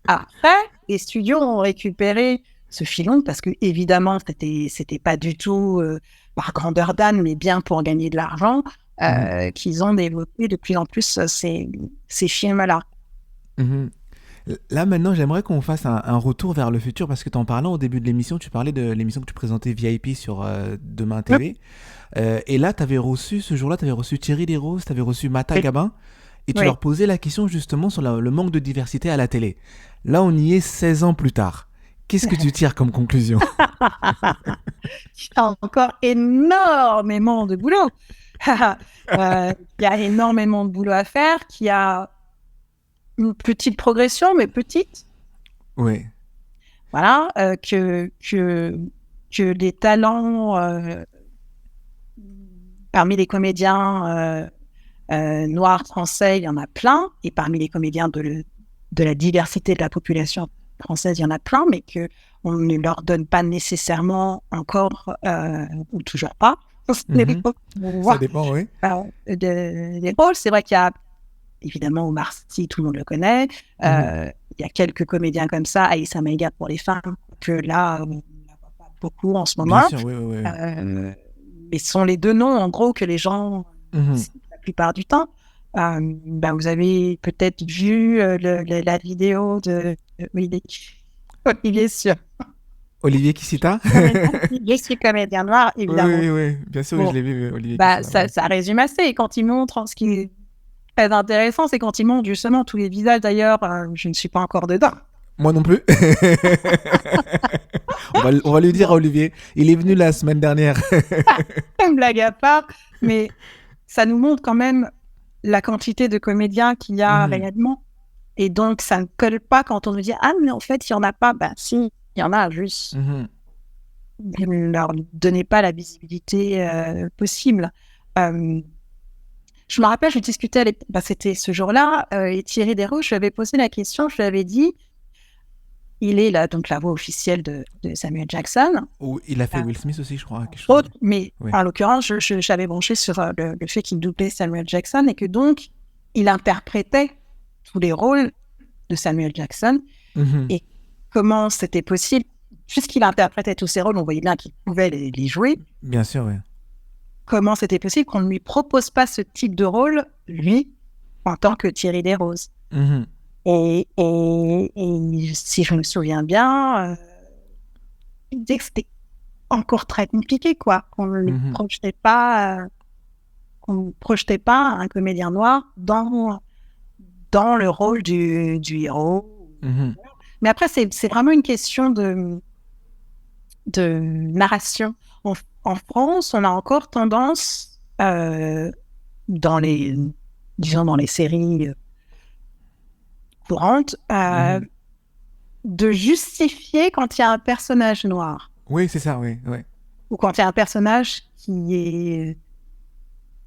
Speaker 2: après, les studios ont récupéré ce filon parce que évidemment, c'était pas du tout par grandeur d'âne, mais bien pour gagner de l'argent,
Speaker 1: Mhm.
Speaker 2: qu'ils ont développé de plus en plus ces films-là.
Speaker 1: Mhm. Là, maintenant, j'aimerais qu'on fasse un retour vers le futur parce que t'en parlant au début de l'émission, tu parlais de l'émission que tu présentais VIP sur Demain
Speaker 2: Oui,
Speaker 1: TV. Et là, ce jour-là, tu avais reçu Thierry Desroses, tu avais reçu Mata
Speaker 2: oui,
Speaker 1: Gabin et tu
Speaker 2: oui.
Speaker 1: leur posais la question justement sur le manque de diversité à la télé. Là, on y est 16 ans plus tard. Qu'est-ce que tu tires comme conclusion?
Speaker 2: Il y a encore énormément de boulot. Il y a énormément de boulot à faire, qu'il y a une petite progression, mais petite.
Speaker 1: Oui.
Speaker 2: Voilà, que les talents parmi les comédiens noirs français, il y en a plein, et parmi les comédiens de la diversité de la population française, il y en a plein, mais que on ne leur donne pas nécessairement encore, ou toujours pas,
Speaker 1: Mhm. Ça
Speaker 2: voir
Speaker 1: dépend, oui.
Speaker 2: des rôles. C'est vrai qu'il y a évidemment Omar Sy, tout le monde le connaît.
Speaker 1: Mhm.
Speaker 2: Il y a quelques comédiens comme ça, Aïssa Maïga pour les femmes, que là, on n'a pas beaucoup en ce
Speaker 1: Bien
Speaker 2: moment.
Speaker 1: sûr, oui, oui, oui.
Speaker 2: Mais ce sont les deux noms, en gros, que les gens
Speaker 1: Mhm.
Speaker 2: citent la plupart du temps. Vous avez peut-être vu la vidéo de Olivier sur
Speaker 1: Olivier Kissita.
Speaker 2: Je suis comédien noir,
Speaker 1: Oui,
Speaker 2: évidemment.
Speaker 1: oui, oui. Bien sûr, oui, je
Speaker 2: Bon,
Speaker 1: l'ai vu, Olivier Kissita. Oui.
Speaker 2: ça résume assez. Et quand il montre ce qui est très intéressant, c'est quand il montre justement tous les visages. D'ailleurs, je ne suis pas encore dedans.
Speaker 1: Moi non plus. On va lui dire à
Speaker 2: Bon,
Speaker 1: Olivier. Il est venu la semaine dernière.
Speaker 2: une blague à part, mais ça nous montre quand même la quantité de comédiens qu'il y a
Speaker 1: Mhm.
Speaker 2: réellement. Et donc, ça ne colle pas quand on nous dit ah, mais en fait, il n'y en a pas. Ben, si, il y en a, juste
Speaker 1: Mhm.
Speaker 2: ne leur donnez pas la visibilité possible. Euh, je me rappelle, je discutais, c'était ce jour-là, et Thierry Desroses, je lui avais posé la question, je lui avais dit il est là, donc la voix officielle de Samuel Jackson.
Speaker 1: Ou il a fait
Speaker 2: Euh,
Speaker 1: Will Smith aussi, je crois, quelque chose.
Speaker 2: Autre, mais
Speaker 1: Oui.
Speaker 2: en l'occurrence, j'avais branché sur le fait qu'il doublait Samuel Jackson et que donc, il interprétait tous les rôles de Samuel Jackson.
Speaker 1: Mhm.
Speaker 2: Et comment c'était possible, puisqu'il interprétait tous ces rôles, on voyait bien qu'il pouvait les jouer,
Speaker 1: Bien sûr, oui.
Speaker 2: comment c'était possible qu'on ne lui propose pas ce type de rôle, lui, en tant que Thierry Desroses.
Speaker 1: Mhm.
Speaker 2: Et si je me souviens bien, il disait que c'était encore très compliqué, quoi.
Speaker 1: Mhm.
Speaker 2: Qu'on ne projetait pas un comédien noir dans le rôle du héros.
Speaker 1: Mhm.
Speaker 2: Mais après, c'est vraiment une question de narration. En, en France, on a encore tendance, dans les, disons, dans les séries courantes,
Speaker 1: Mhm.
Speaker 2: de justifier quand il y a un personnage noir
Speaker 1: Oui, c'est ça, oui. Oui.
Speaker 2: ou quand il y a un personnage qui est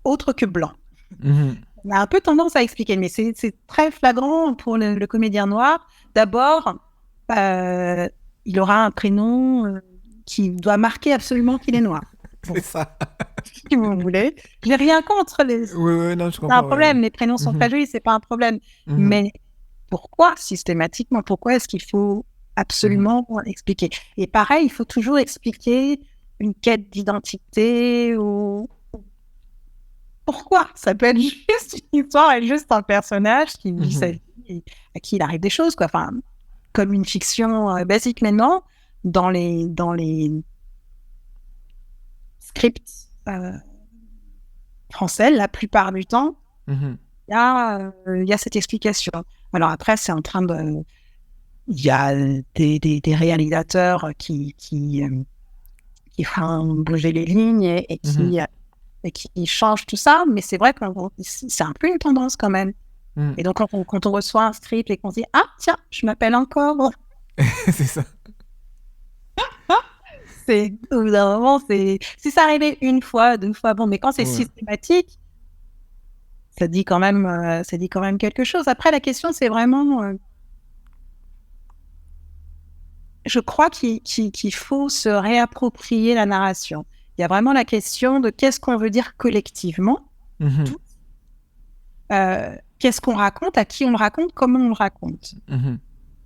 Speaker 2: autre que blanc.
Speaker 1: Mhm.
Speaker 2: On a un peu tendance à expliquer, mais c'est très flagrant pour le comédien noir. D'abord, il aura un prénom qui doit marquer absolument qu'il est noir. Bon,
Speaker 1: C'est ça.
Speaker 2: si vous voulez. Je n'ai rien contre les...
Speaker 1: Oui, oui, non, je
Speaker 2: C'est un
Speaker 1: comprends, oui.
Speaker 2: problème, les prénoms sont
Speaker 1: Mhm.
Speaker 2: très jolis, c'est pas un problème.
Speaker 1: Mhm.
Speaker 2: Mais pourquoi, systématiquement, pourquoi est-ce qu'il faut
Speaker 1: Mhm.
Speaker 2: absolument expliquer? Et pareil, il faut toujours expliquer une quête d'identité ou pourquoi. Ça peut être juste une histoire et juste un personnage qui vit sa
Speaker 1: Mhm.
Speaker 2: vie et à qui il arrive des choses, quoi. Enfin, comme une fiction basique maintenant, dans les scripts français, la plupart du temps,
Speaker 1: Mhm.
Speaker 2: il y a cette explication. Alors après, c'est en train de... Il y a des réalisateurs qui font bouger les lignes
Speaker 1: Mhm.
Speaker 2: et qui changent tout ça, mais c'est vrai que c'est un peu une tendance quand même.
Speaker 1: Mhm.
Speaker 2: Et donc, quand on reçoit un script et qu'on se dit « Ah, tiens, je m'appelle encore
Speaker 1: C'est ça.
Speaker 2: Au bout d'un moment, si ça arrivait une fois, deux fois, bon, mais quand c'est systématique, ça dit quand même quelque chose. Après, la question, c'est vraiment, je crois qu'il faut se réapproprier la narration. Il y a vraiment la question de qu'est-ce qu'on veut dire collectivement, tout. Qu'est-ce qu'on raconte, à qui on le raconte, comment on le raconte.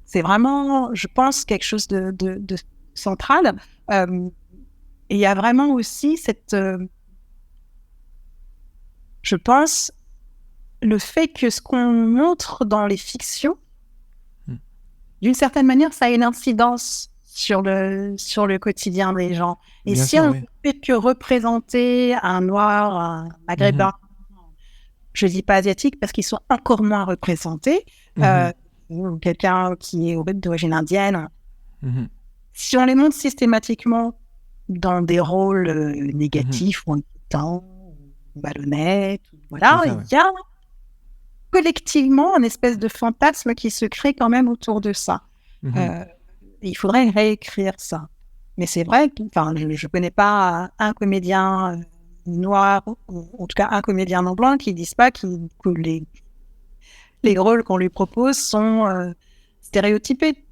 Speaker 2: C'est vraiment, je pense, quelque chose de central. Et il y a vraiment aussi je pense, le fait que ce qu'on montre dans les fictions, d'une certaine manière, ça a une incidence sur le quotidien des gens. Et
Speaker 1: Bien
Speaker 2: si
Speaker 1: sûr,
Speaker 2: on ne fait que représenter un noir, un maghrébin, je ne dis pas asiatique parce qu'ils sont encore moins représentés, ou quelqu'un qui est d'origine indienne, si on les montre systématiquement dans des rôles négatifs ou inquiétants, ou malhonnêtes, voilà, il y a collectivement une espèce de fantasme qui se crée quand même autour de ça. Il faudrait réécrire ça. Mais c'est vrai que je ne connais pas un comédien noir, ou en tout cas un comédien non blanc, qui ne dise pas que les rôles qu'on lui propose sont stéréotypés.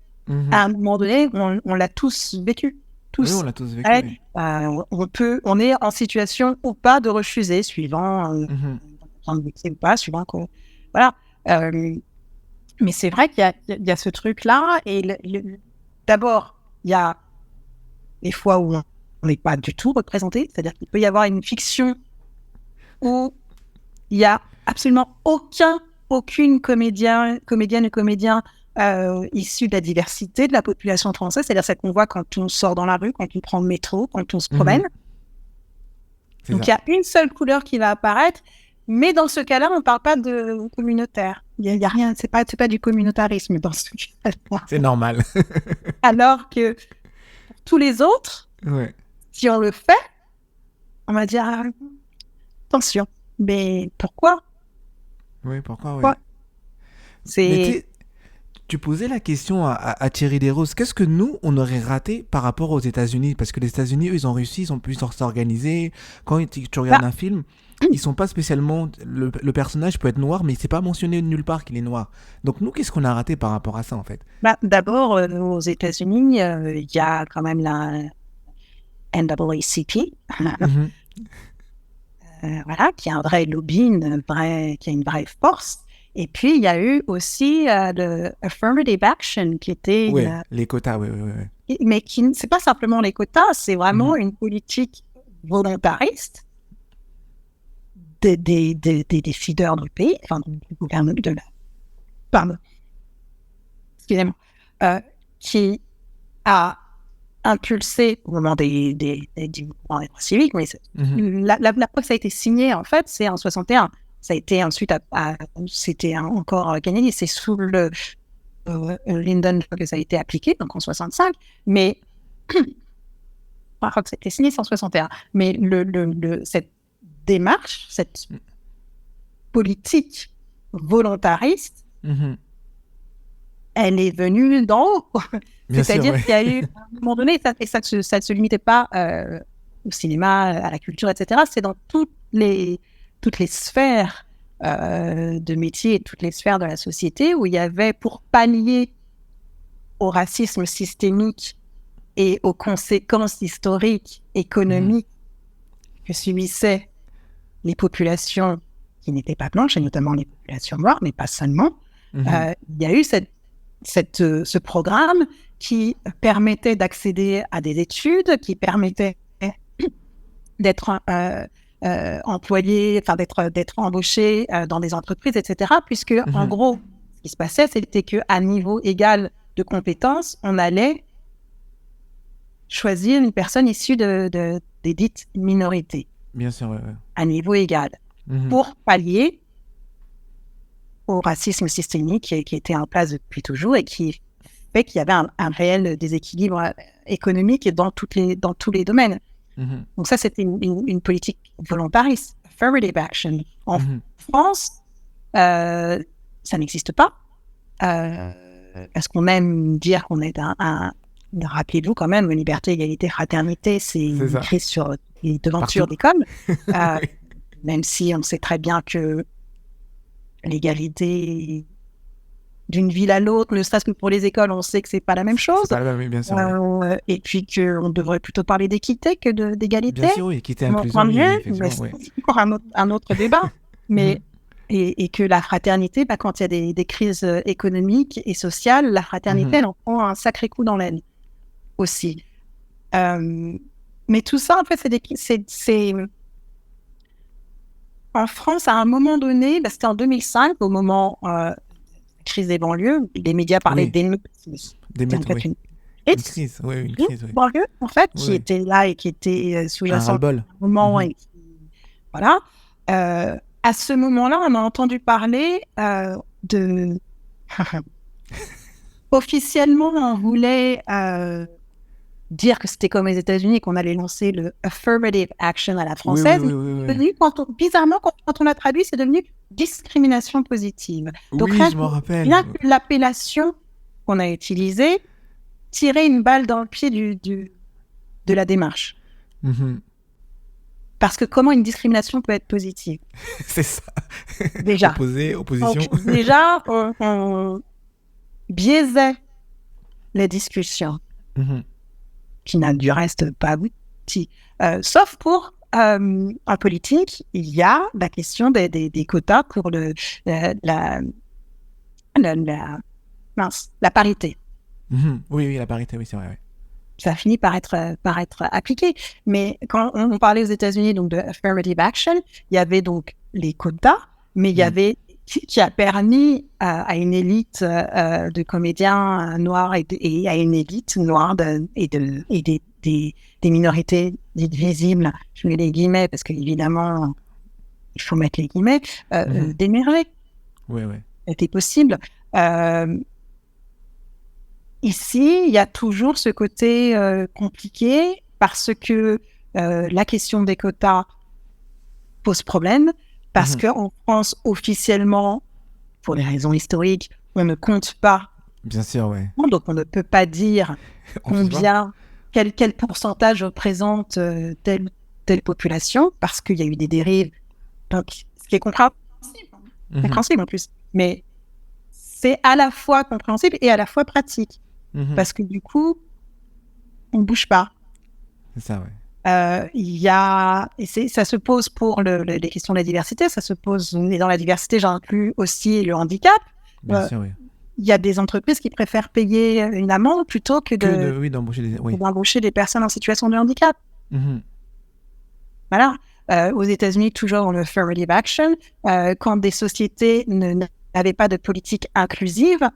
Speaker 2: À un moment donné, on l'a tous vécu. Tous.
Speaker 1: Oui, on l'a tous vécu.
Speaker 2: On est en situation ou pas de refuser, suivant ou pas, suivant quoi. Voilà. Mais c'est vrai qu'il y a ce truc-là. Et d'abord, il y a les fois où on n'est pas du tout représenté. C'est-à-dire qu'il peut y avoir une fiction où il n'y a absolument aucune comédienne ou comédien issu de la diversité de la population française. C'est-à-dire celle qu'on voit quand on sort dans la rue, quand on prend le métro, quand on se promène. Donc, il y a une seule couleur qui va apparaître. Mais dans ce cas-là, on ne parle pas de communautaire. Il y a rien, c'est pas du communautarisme dans ce cas-là.
Speaker 1: C'est normal.
Speaker 2: Alors que pour tous les autres, si on le fait, on va dire attention. Mais pourquoi?
Speaker 1: Oui, pourquoi? Tu posais la question à Thierry Desroses, qu'est-ce que nous, on aurait raté par rapport aux États-Unis? Parce que les États-Unis, eux, ils ont réussi, ils ont pu s'organiser. Quand tu regardes un film, ils sont pas spécialement... Le personnage peut être noir, mais c'est pas mentionné nulle part qu'il est noir. Donc nous, qu'est-ce qu'on a raté par rapport à ça, en fait?
Speaker 2: D'abord, aux États-Unis, il y a quand même la NAACP, voilà, qui a un vrai lobbying, qui a une vraie force. Et puis, il y a eu aussi le Affirmative Action, qui était...
Speaker 1: les quotas, oui.
Speaker 2: Mais c'est pas simplement les quotas, c'est vraiment une politique volontariste des décideurs du pays, enfin, du gouvernement de la... Pardon. Excusez-moi. Qui a impulsé au moment des mouvements civiques, mais la fois que ça a été signé, en fait, c'est en 61. Ça a été ensuite, c'était encore gagné, c'est sous le Lyndon que ça a été appliqué, donc en 65, mais je crois que ça a été signé en 61. Mais cette démarche, cette politique volontariste, elle est venue d'en haut. C'est-à-dire qu'il y a eu, à un moment donné, ça ne se limitait pas au cinéma, à la culture, etc. C'est dans toutes les sphères de métier et toutes les sphères de la société où il y avait, pour pallier au racisme systémique et aux conséquences historiques, économiques que subissaient les populations qui n'étaient pas blanches, et notamment les populations noires, mais pas seulement, il y a eu ce programme qui permettait d'accéder à des études, qui permettait d'être employé, enfin d'être embauché dans des entreprises, etc. Puisque en gros, ce qui se passait, c'était qu'à niveau égal de compétences, on allait choisir une personne issue des dites minorités.
Speaker 1: Bien sûr, oui.
Speaker 2: À niveau égal, pour pallier au racisme systémique qui était en place depuis toujours et qui fait qu'il y avait un réel déséquilibre économique dans tous les domaines. Donc ça, c'était une politique volontariste, affirmative action. En France, ça n'existe pas, parce qu'on aime dire qu'on est rappelez-vous quand même, liberté, égalité, fraternité, c'est
Speaker 1: C'est ça.
Speaker 2: écrit sur les devantures
Speaker 1: Partout.
Speaker 2: d'école,
Speaker 1: Oui.
Speaker 2: même si on sait très bien que l'égalité d'une ville à l'autre, ne serait-ce que pour les écoles, on sait que c'est pas la même chose.
Speaker 1: C'est pas la même, oui, bien sûr. Oui.
Speaker 2: Et puis qu'on devrait plutôt parler d'équité que d'égalité.
Speaker 1: Bien sûr, oui, équité,
Speaker 2: Mon
Speaker 1: inclusion,
Speaker 2: point de
Speaker 1: oui,
Speaker 2: vue, mais
Speaker 1: effectivement, oui.
Speaker 2: c'est encore un autre débat. Mais, et que la fraternité, quand il y a des crises économiques et sociales, la fraternité, elle en prend un sacré coup dans l'aile aussi. Mais tout ça, en fait, c'est en France, à un moment donné, c'était en 2005, au moment crise des banlieues, les médias parlaient
Speaker 1: Oui.
Speaker 2: d'émeutes.
Speaker 1: D'émeutes, oui. Une crise, oui, une crise, oui.
Speaker 2: Banlieue, en fait, qui
Speaker 1: Oui.
Speaker 2: était là et qui était sous-jacente
Speaker 1: Un ras-le-bol.
Speaker 2: moment. Et voilà. À ce moment-là, on a entendu parler de... Officiellement, on voulait dire que c'était comme les États-Unis, qu'on allait lancer le affirmative action à la française.
Speaker 1: Oui.
Speaker 2: Bizarrement, quand on l'a traduit, c'est devenu discrimination positive. Donc,
Speaker 1: Oui, je m'en rappelle.
Speaker 2: Rien que l'appellation qu'on a utilisée tirait une balle dans le pied de la démarche. Parce que comment une discrimination peut être positive?
Speaker 1: C'est ça.
Speaker 2: Déjà.
Speaker 1: Opposition.
Speaker 2: Donc, déjà, on biaisait les discussions, qui n'a du reste pas abouti. Sauf pour en politique, il y a la question des quotas pour la parité.
Speaker 1: Oui, la parité, oui, c'est vrai. Oui.
Speaker 2: Ça finit par être appliqué. Mais quand on parlait aux États-Unis donc de affirmative action, il y avait donc les quotas, mais il y avait qui a permis à une élite de comédiens noirs et à une élite noire et des minorités dites visibles, je mets les guillemets parce qu'évidemment, il faut mettre les guillemets, d'émerger.
Speaker 1: Oui.
Speaker 2: C'était possible. Ici, il y a toujours ce côté compliqué parce que la question des quotas pose problème, parce qu'en France, officiellement, pour des raisons historiques, on ne compte pas.
Speaker 1: Bien sûr, oui.
Speaker 2: Donc, on ne peut pas dire quel pourcentage représente telle population, parce qu'il y a eu des dérives. Donc, ce qui est compréhensible en plus. Mais c'est à la fois compréhensible et à la fois pratique. Parce que du coup, on ne bouge pas.
Speaker 1: C'est ça, oui.
Speaker 2: Ça se pose pour les questions de la diversité, ça se pose, et dans la diversité, j'inclus aussi le handicap.
Speaker 1: Bien sûr, oui.
Speaker 2: Il y a des entreprises qui préfèrent payer une amende plutôt que d'embaucher des personnes en situation de handicap. Voilà. Aux États-Unis, toujours dans le affirmative action, quand des sociétés n'avaient pas de politique inclusive,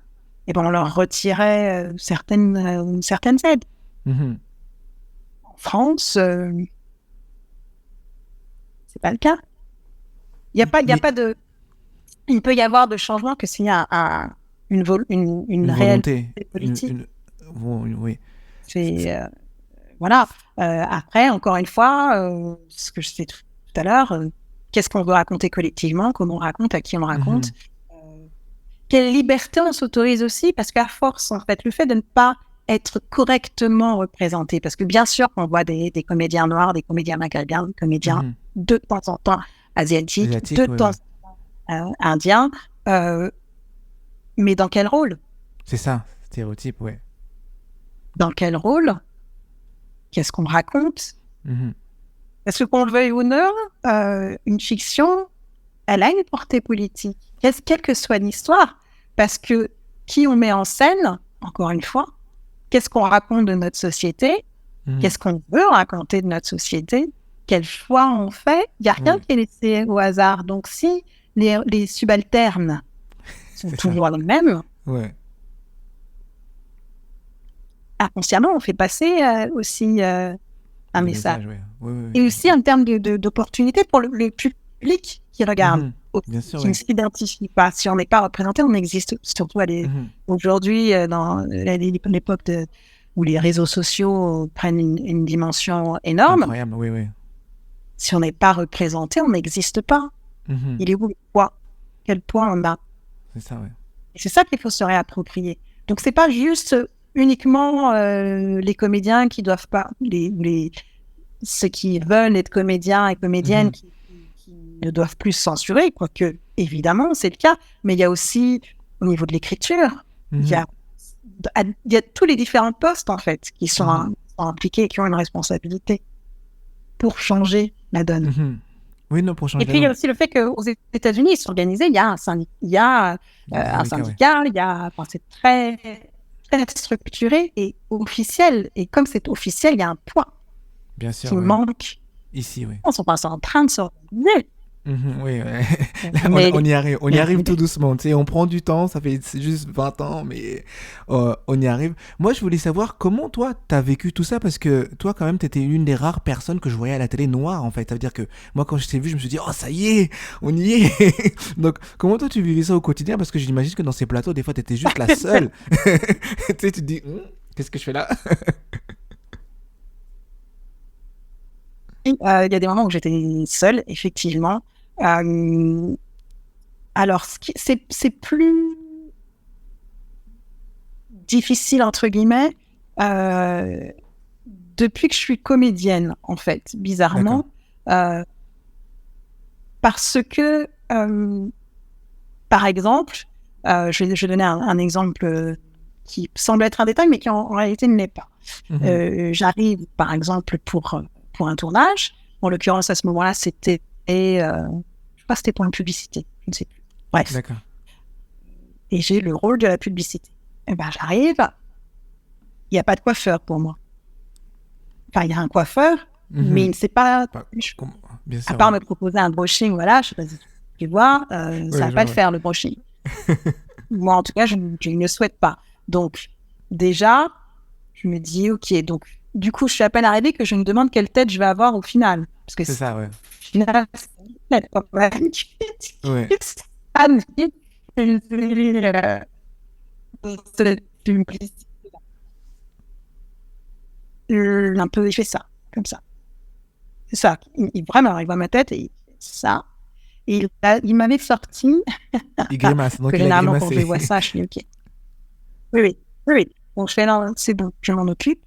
Speaker 2: on leur retirait certaines aides. En France, c'est pas le cas. Il peut y avoir de changement que s'il y a une réelle politique.
Speaker 1: Oui.
Speaker 2: Voilà. Après, encore une fois, ce que je sais tout à l'heure, qu'est-ce qu'on veut raconter collectivement, comment on raconte, à qui on raconte. Quelle liberté on s'autorise aussi, parce qu'à force, en fait, le fait de ne pas être correctement représenté, parce que bien sûr qu'on voit des comédiens noirs, des comédiens maghrébins, des comédiens de temps en temps asiatiques, de temps en temps indiens, mais dans quel rôle?
Speaker 1: C'est ça, stéréotype, oui.
Speaker 2: Dans quel rôle? Qu'est-ce qu'on raconte? Est-ce que qu'on le veuille ou non, une fiction, elle a une portée politique, quelle que soit l'histoire. Parce que qui on met en scène, encore une fois, qu'est-ce qu'on raconte de notre société, qu'est-ce qu'on veut raconter de notre société, quel choix on fait, il n'y a rien qui est laissé au hasard. Donc si les subalternes sont toujours les mêmes, inconsciemment, on fait passer aussi un message. Et aussi en termes d'opportunités pour le public qui regarde. Qui ne s'identifie pas. Si on n'est pas représenté, on existe. Surtout aujourd'hui, dans l'époque où les réseaux sociaux prennent une dimension énorme.
Speaker 1: Incroyable, oui.
Speaker 2: Si on n'est pas représenté, on n'existe pas. Il est où le poids? Quel poids on a?
Speaker 1: C'est ça, oui.
Speaker 2: Et c'est ça qu'il faut se réapproprier. Donc, c'est pas juste uniquement les comédiens qui doivent pas, ceux qui veulent être comédiens et comédiennes qui ne doivent plus se censurer, quoique évidemment c'est le cas, mais il y a aussi au niveau de l'écriture, il y a tous les différents postes en fait qui sont impliqués et qui ont une responsabilité pour changer la donne.
Speaker 1: Oui, non, pour changer.
Speaker 2: Et puis il y a aussi le fait qu'aux États-Unis, ils sont organisés, il y a un syndicat, il y a c'est très, très structuré et officiel. Et comme c'est officiel, il y a un point qui manque.
Speaker 1: Ici, oui.
Speaker 2: On sont pas en train de s'organiser.
Speaker 1: Oui, là, on y arrive tout doucement. Tu sais, on prend du temps, ça fait juste 20 ans, mais on y arrive. Moi, je voulais savoir comment toi, t'as vécu tout ça, parce que toi, quand même, t'étais une des rares personnes que je voyais à la télé noire, en fait. Ça veut dire que moi, quand je t'ai vu, je me suis dit, oh, ça y est, on y est. Donc, comment toi, tu vivais ça au quotidien? Parce que j'imagine que dans ces plateaux, des fois, t'étais juste la seule. Tu sais, tu te dis, qu'est-ce que je fais là?
Speaker 2: Il y a des moments où j'étais seule, effectivement. Alors, c'est plus difficile, entre guillemets, depuis que je suis comédienne, en fait, bizarrement. Parce que, par exemple, je vais donner un exemple qui semble être un détail, mais qui en réalité ne l'est pas. J'arrive, par exemple, pour un tournage. En l'occurrence, à ce moment-là, c'était... je sais pas, c'était pour une publicité, je ne sais plus. Bref.
Speaker 1: D'accord.
Speaker 2: Et j'ai le rôle de la publicité. Et ben, j'arrive, il n'y a pas de coiffeur pour moi. Enfin, il y a un coiffeur, mais il ne sait pas...
Speaker 1: Bien sûr,
Speaker 2: à part me proposer un brushing, voilà, je sais pas si tu vois, ça va pas le faire, le brushing. Moi, en tout cas, je ne souhaite pas. Donc, déjà, je me dis, ok, donc, du coup, je suis à peine arrivée que je me demande quelle tête je vais avoir au final. Parce que
Speaker 1: c'est ça, ouais.
Speaker 2: Au final, c'est pas mal.
Speaker 1: Ouais.
Speaker 2: Un peu, il fait ça, comme ça. C'est ça. Vraiment, il voit ma tête et il fait ça. Et il m'avait sorti.
Speaker 1: Il grimace. Donc,
Speaker 2: généralement, quand je vois ça, je suis ok. Oui. Bon, je fais là, c'est bon, je m'en occupe.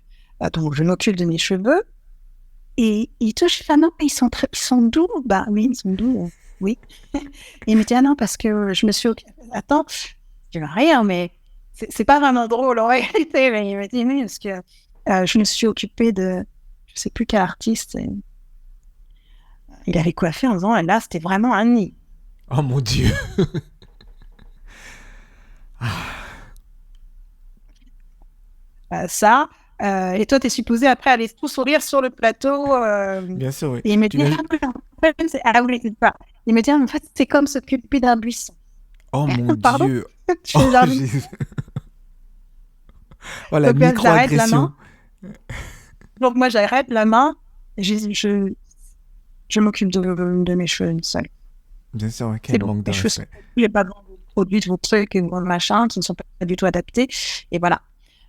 Speaker 2: Donc, je m'occupe de mes cheveux. Et il touche la main, ils sont doux. Bah oui, ils sont doux. Oui. Et il me dit, ah non, parce que je me suis occupée. Attends, je vais rire, mais c'est pas vraiment drôle en réalité. Mais il me dit, oui, parce que je me suis occupée de, je sais plus quel artiste. Il avait coiffé en disant, là, c'était vraiment un nid.
Speaker 1: Oh mon Dieu.
Speaker 2: Ça. Et toi, t'es supposé après aller tout sourire sur le plateau.
Speaker 1: Bien sûr, oui.
Speaker 2: Et il me dit, c'est pas. Il me dit, en fait, c'est comme s'occuper d'un buisson.
Speaker 1: Oh mon Dieu. Oh, la micro-agression.
Speaker 2: Donc moi, j'arrête la main. Je m'occupe de mes cheveux seule.
Speaker 1: Bien sûr, quel manque de respect.
Speaker 2: J'ai pas de produits, de trucs, machin, qui ne sont pas du tout adaptés. Et voilà.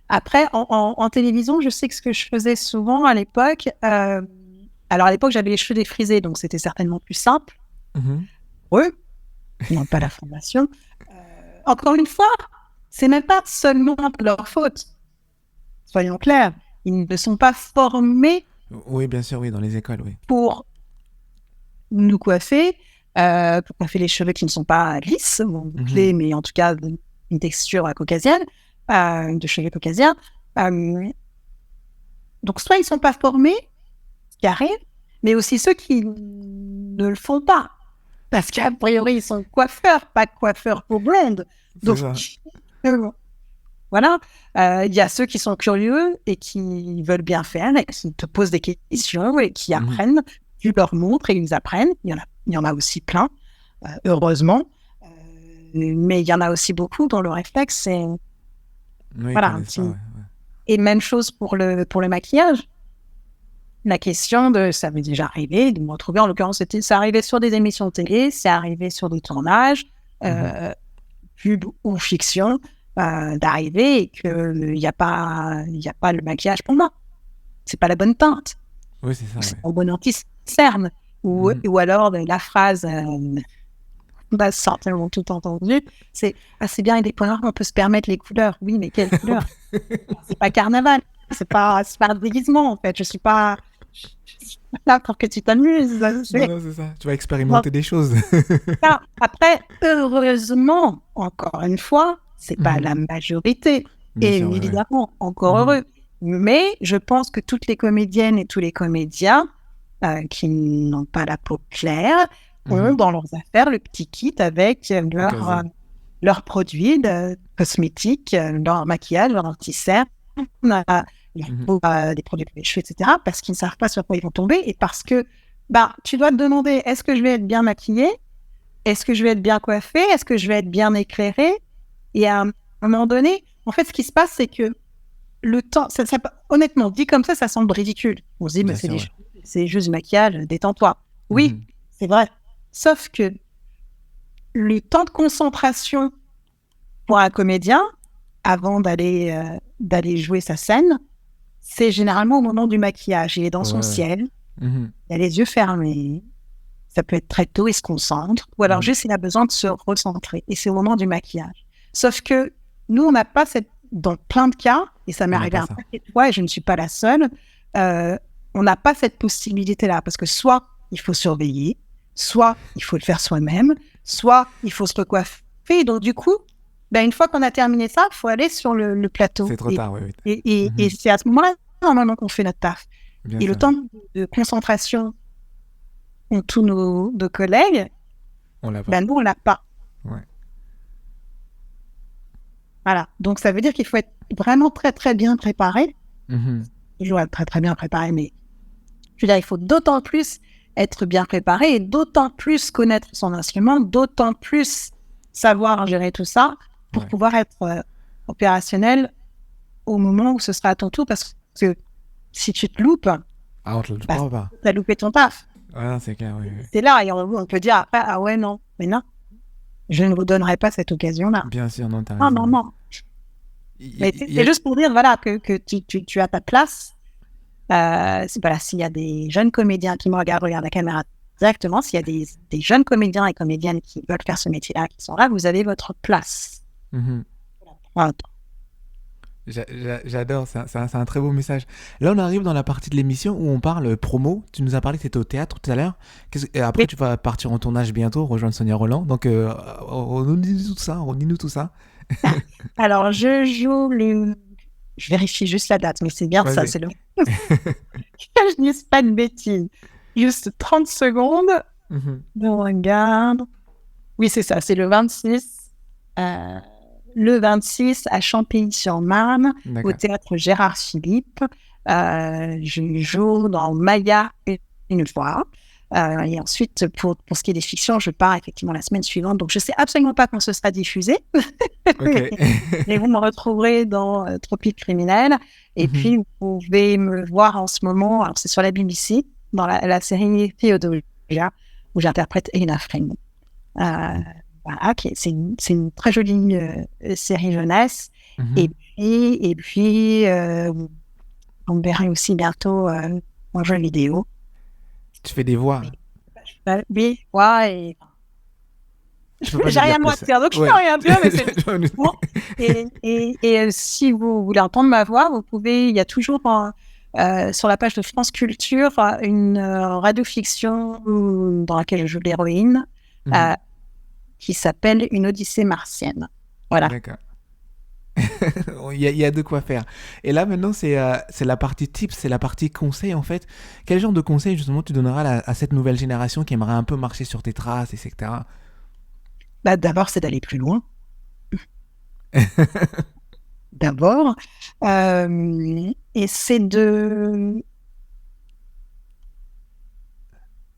Speaker 2: Après, en télévision, je sais que ce que je faisais souvent à l'époque, alors à l'époque, j'avais les cheveux défrisés, donc c'était certainement plus simple. Oui, ils n'ont pas la formation. Encore une fois, c'est même pas seulement leur faute. Soyons clairs, ils ne sont pas formés.
Speaker 1: Oui, bien sûr, oui, dans les écoles, oui.
Speaker 2: Pour nous coiffer, pour coiffer les cheveux qui ne sont pas lisses, bouclés, mais en tout cas une texture caucasienne. De cheveux caucasiens. Donc, soit ils ne sont pas formés, ce qui arrive, mais aussi ceux qui ne le font pas. Parce qu'a priori, ils sont coiffeurs, pas coiffeurs pour blondes. Donc, voilà. Il y a ceux qui sont curieux et qui veulent bien faire et qui te posent des questions et qui apprennent. Tu leur montres et ils apprennent. Il y en a aussi plein, heureusement. Mais il y en a aussi beaucoup dont le réflexe, c'est...
Speaker 1: Oui,
Speaker 2: voilà. Et même chose pour le maquillage. La question ça m'est déjà arrivé de me retrouver, en l'occurrence, ça arrivait sur des émissions de télé, c'est arrivé sur des tournages, pub ou fiction, d'arriver et qu'il n'y a pas le maquillage pour moi. C'est pas la bonne teinte.
Speaker 1: Oui, c'est ça.
Speaker 2: C'est le bon anti-cerne. Ou alors la phrase... bah, certainement tout entendu, c'est bien, il y a des points noirs, on peut se permettre les couleurs. Oui, mais quelles couleurs? C'est pas carnaval, c'est pas un déguisement en fait. Je suis pas là pour que tu t'amuses.
Speaker 1: Non, c'est ça. Tu vas expérimenter des choses.
Speaker 2: Après, heureusement, encore une fois, c'est pas la majorité.
Speaker 1: Bien
Speaker 2: Et
Speaker 1: sûr, ouais.
Speaker 2: évidemment, encore heureux. Mais je pense que toutes les comédiennes et tous les comédiens qui n'ont pas la peau claire ont dans leurs affaires le petit kit avec leurs produits cosmétiques, leur maquillage, leur anti-cerne, des produits pour les cheveux, etc. Parce qu'ils ne savent pas sur quoi ils vont tomber et parce que tu dois te demander, est-ce que je vais être bien maquillée? Est-ce que je vais être bien coiffée? Est-ce que je vais être bien éclairée? Et à un moment donné, en fait, ce qui se passe, c'est que le temps, honnêtement, dit comme ça semble ridicule. On se dit, mais c'est juste du maquillage, détends-toi. Oui, c'est vrai. Sauf que le temps de concentration pour un comédien, avant d'aller jouer sa scène, c'est généralement au moment du maquillage. Il est dans son ciel, il a les yeux fermés, ça peut être très tôt, il se concentre, ou alors juste il a besoin de se recentrer, et c'est au moment du maquillage. Sauf que nous, on n'a pas dans plein de cas, et ça m'est arrivé un paquet de fois, et je ne suis pas la seule, on n'a pas cette possibilité-là, parce que soit il faut surveiller, soit il faut le faire soi-même, soit il faut se recoiffer, donc du coup, une fois qu'on a terminé ça, il faut aller sur le plateau.
Speaker 1: C'est trop tard, oui.
Speaker 2: Et c'est à ce moment-là, normalement, qu'on fait notre taf.
Speaker 1: Bien
Speaker 2: et
Speaker 1: sûr.
Speaker 2: Le temps de concentration ont tous nos collègues,
Speaker 1: on l'a pas.
Speaker 2: Nous, on l'a pas.
Speaker 1: Ouais.
Speaker 2: Voilà. Donc, ça veut dire qu'il faut être vraiment très, très bien préparé. Toujours être très, très bien préparé, mais je veux dire, il faut d'autant plus être bien préparé et d'autant plus connaître son instrument, d'autant plus savoir gérer tout ça pour pouvoir être opérationnel au moment où ce sera à ton tour, parce que si tu te loupes,
Speaker 1: on te le prend pas.
Speaker 2: Tu as loupé ton taf.
Speaker 1: Ouais, c'est clair, oui.
Speaker 2: C'est là, et on peut dire après, ah ouais, non, mais non, je ne vous donnerai pas cette occasion-là.
Speaker 1: Bien sûr, non, t'as raison.
Speaker 2: Non. Mais c'est juste pour dire, voilà, que tu as ta place. Voilà, s'il y a des jeunes comédiens qui me regardent la caméra directement, s'il y a des jeunes comédiens et comédiennes qui veulent faire ce métier-là, qui sont là, vous avez votre place.
Speaker 1: J'adore, c'est un très beau message. Là, on arrive dans la partie de l'émission où on parle promo. Tu nous as parlé que tu étais au théâtre tout à l'heure. Après, tu vas partir en tournage bientôt, rejoindre Sonia Roland. Donc, dis-nous tout ça.
Speaker 2: Alors, je joue Je vérifie juste la date, mais c'est bien ça, c'est le... Je ne dis pas de bêtises. Juste 30 secondes. Je regarde. Oui, c'est ça, c'est le 26. Le 26 à Champigny-sur-Marne, au théâtre Gérard Philippe. Je joue dans Maya une fois. Et ensuite, pour ce qui est des fictions, je pars effectivement la semaine suivante. Donc, je ne sais absolument pas quand ce sera diffusé. Et vous me retrouverez dans Tropique criminel. Et puis, vous pouvez me voir en ce moment. Alors, c'est sur la BBC, dans la série Theodosia, où j'interprète Elena Freeman. Voilà, c'est une très jolie série jeunesse. Et puis, on me verra aussi bientôt en jeu vidéo.
Speaker 1: Tu fais des voix.
Speaker 2: Oui, ouais. J'ai rien à dire, donc je peux rien dire, mais c'est bon. Et si vous voulez entendre ma voix, vous pouvez, il y a toujours sur la page de France Culture une radiofiction dans laquelle je joue l'héroïne qui s'appelle Une Odyssée martienne. Voilà.
Speaker 1: D'accord. Il y a de quoi faire. Et là maintenant c'est la partie tips, c'est la partie conseil en fait. Quel genre de conseils justement tu donneras à cette nouvelle génération qui aimerait un peu marcher sur tes traces, etc.
Speaker 2: D'abord c'est d'aller plus loin. D'abord. Et c'est de...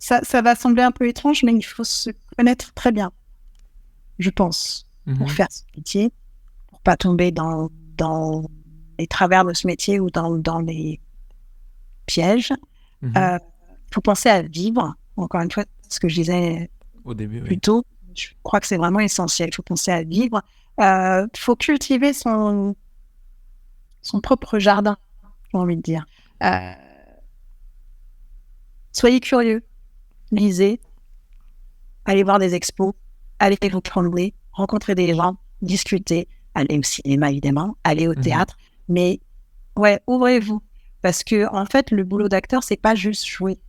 Speaker 2: Ça va sembler un peu étrange, mais il faut se connaître très bien, je pense, pour faire ce métier. Pas tomber dans les travers de ce métier ou dans les pièges. Faut penser à vivre. Encore une fois, ce que je disais
Speaker 1: au début,
Speaker 2: plus tôt, je crois que c'est vraiment essentiel. Il faut penser à vivre. Faut cultiver son propre jardin, j'ai envie de dire. Soyez curieux, lisez, allez voir des expos, allez vous promener, rencontrer des gens, discuter, aller au cinéma, évidemment, aller au théâtre. Mais ouais, ouvrez-vous. Parce que, en fait, le boulot d'acteur, c'est pas juste jouer.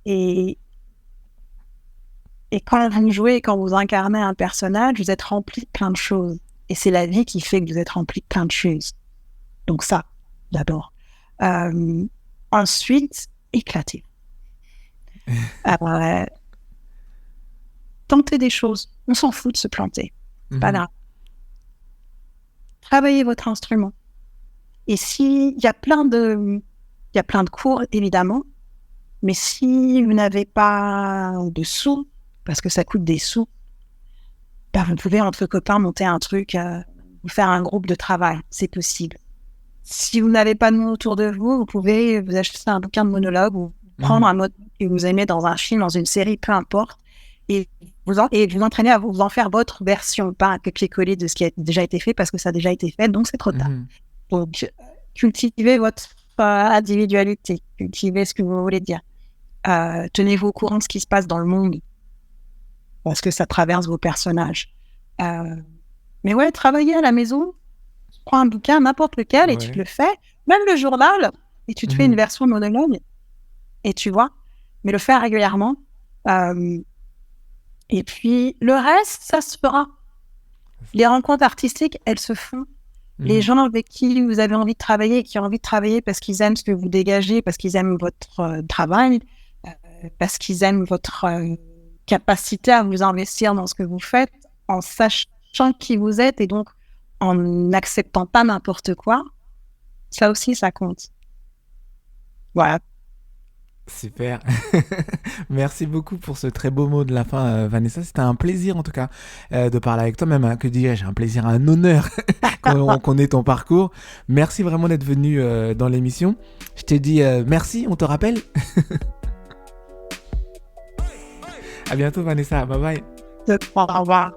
Speaker 2: Et quand vous jouez, quand vous incarnez un personnage, vous êtes rempli de plein de choses. Et c'est la vie qui fait que vous êtes rempli de plein de choses. Donc ça, d'abord. Ensuite, éclatez. Tentez des choses. On s'en fout de se planter. C'est pas grave. Travaillez votre instrument. Et il y a plein de cours, évidemment, mais si vous n'avez pas de sous, parce que ça coûte des sous, vous pouvez, entre copains, monter un truc, ou faire un groupe de travail. C'est possible. Si vous n'avez pas de mots autour de vous, vous pouvez vous acheter un bouquin de monologue ou prendre un mot que vous aimez dans un film, dans une série, peu importe, et vous entraîner à vous en faire votre version, pas un copier-coller de ce qui a déjà été fait, parce que ça a déjà été fait, donc c'est trop tard. Donc, cultivez votre individualité, cultivez ce que vous voulez dire. Tenez-vous au courant de ce qui se passe dans le monde, parce que ça traverse vos personnages. Mais ouais, travaillez à la maison, tu prends un bouquin, n'importe lequel, et tu te le fais, même le journal, et tu te fais une version monologue, et tu vois, mais le faire régulièrement. Et puis, le reste, ça se fera. Les rencontres artistiques, elles se font. Les gens avec qui vous avez envie de travailler et qui ont envie de travailler parce qu'ils aiment ce que vous dégagez, parce qu'ils aiment votre travail, parce qu'ils aiment votre capacité à vous investir dans ce que vous faites, en sachant qui vous êtes et donc en n'acceptant pas n'importe quoi, ça aussi, ça compte. Voilà.
Speaker 1: Super. Merci beaucoup pour ce très beau mot de la fin, Vanessa. C'était un plaisir en tout cas de parler avec toi, même que dirais-je, un plaisir, un honneur qu'on connaît ton parcours. Merci vraiment d'être venu dans l'émission. Je te dis merci, on te rappelle. À bientôt Vanessa, bye bye.
Speaker 2: Au revoir.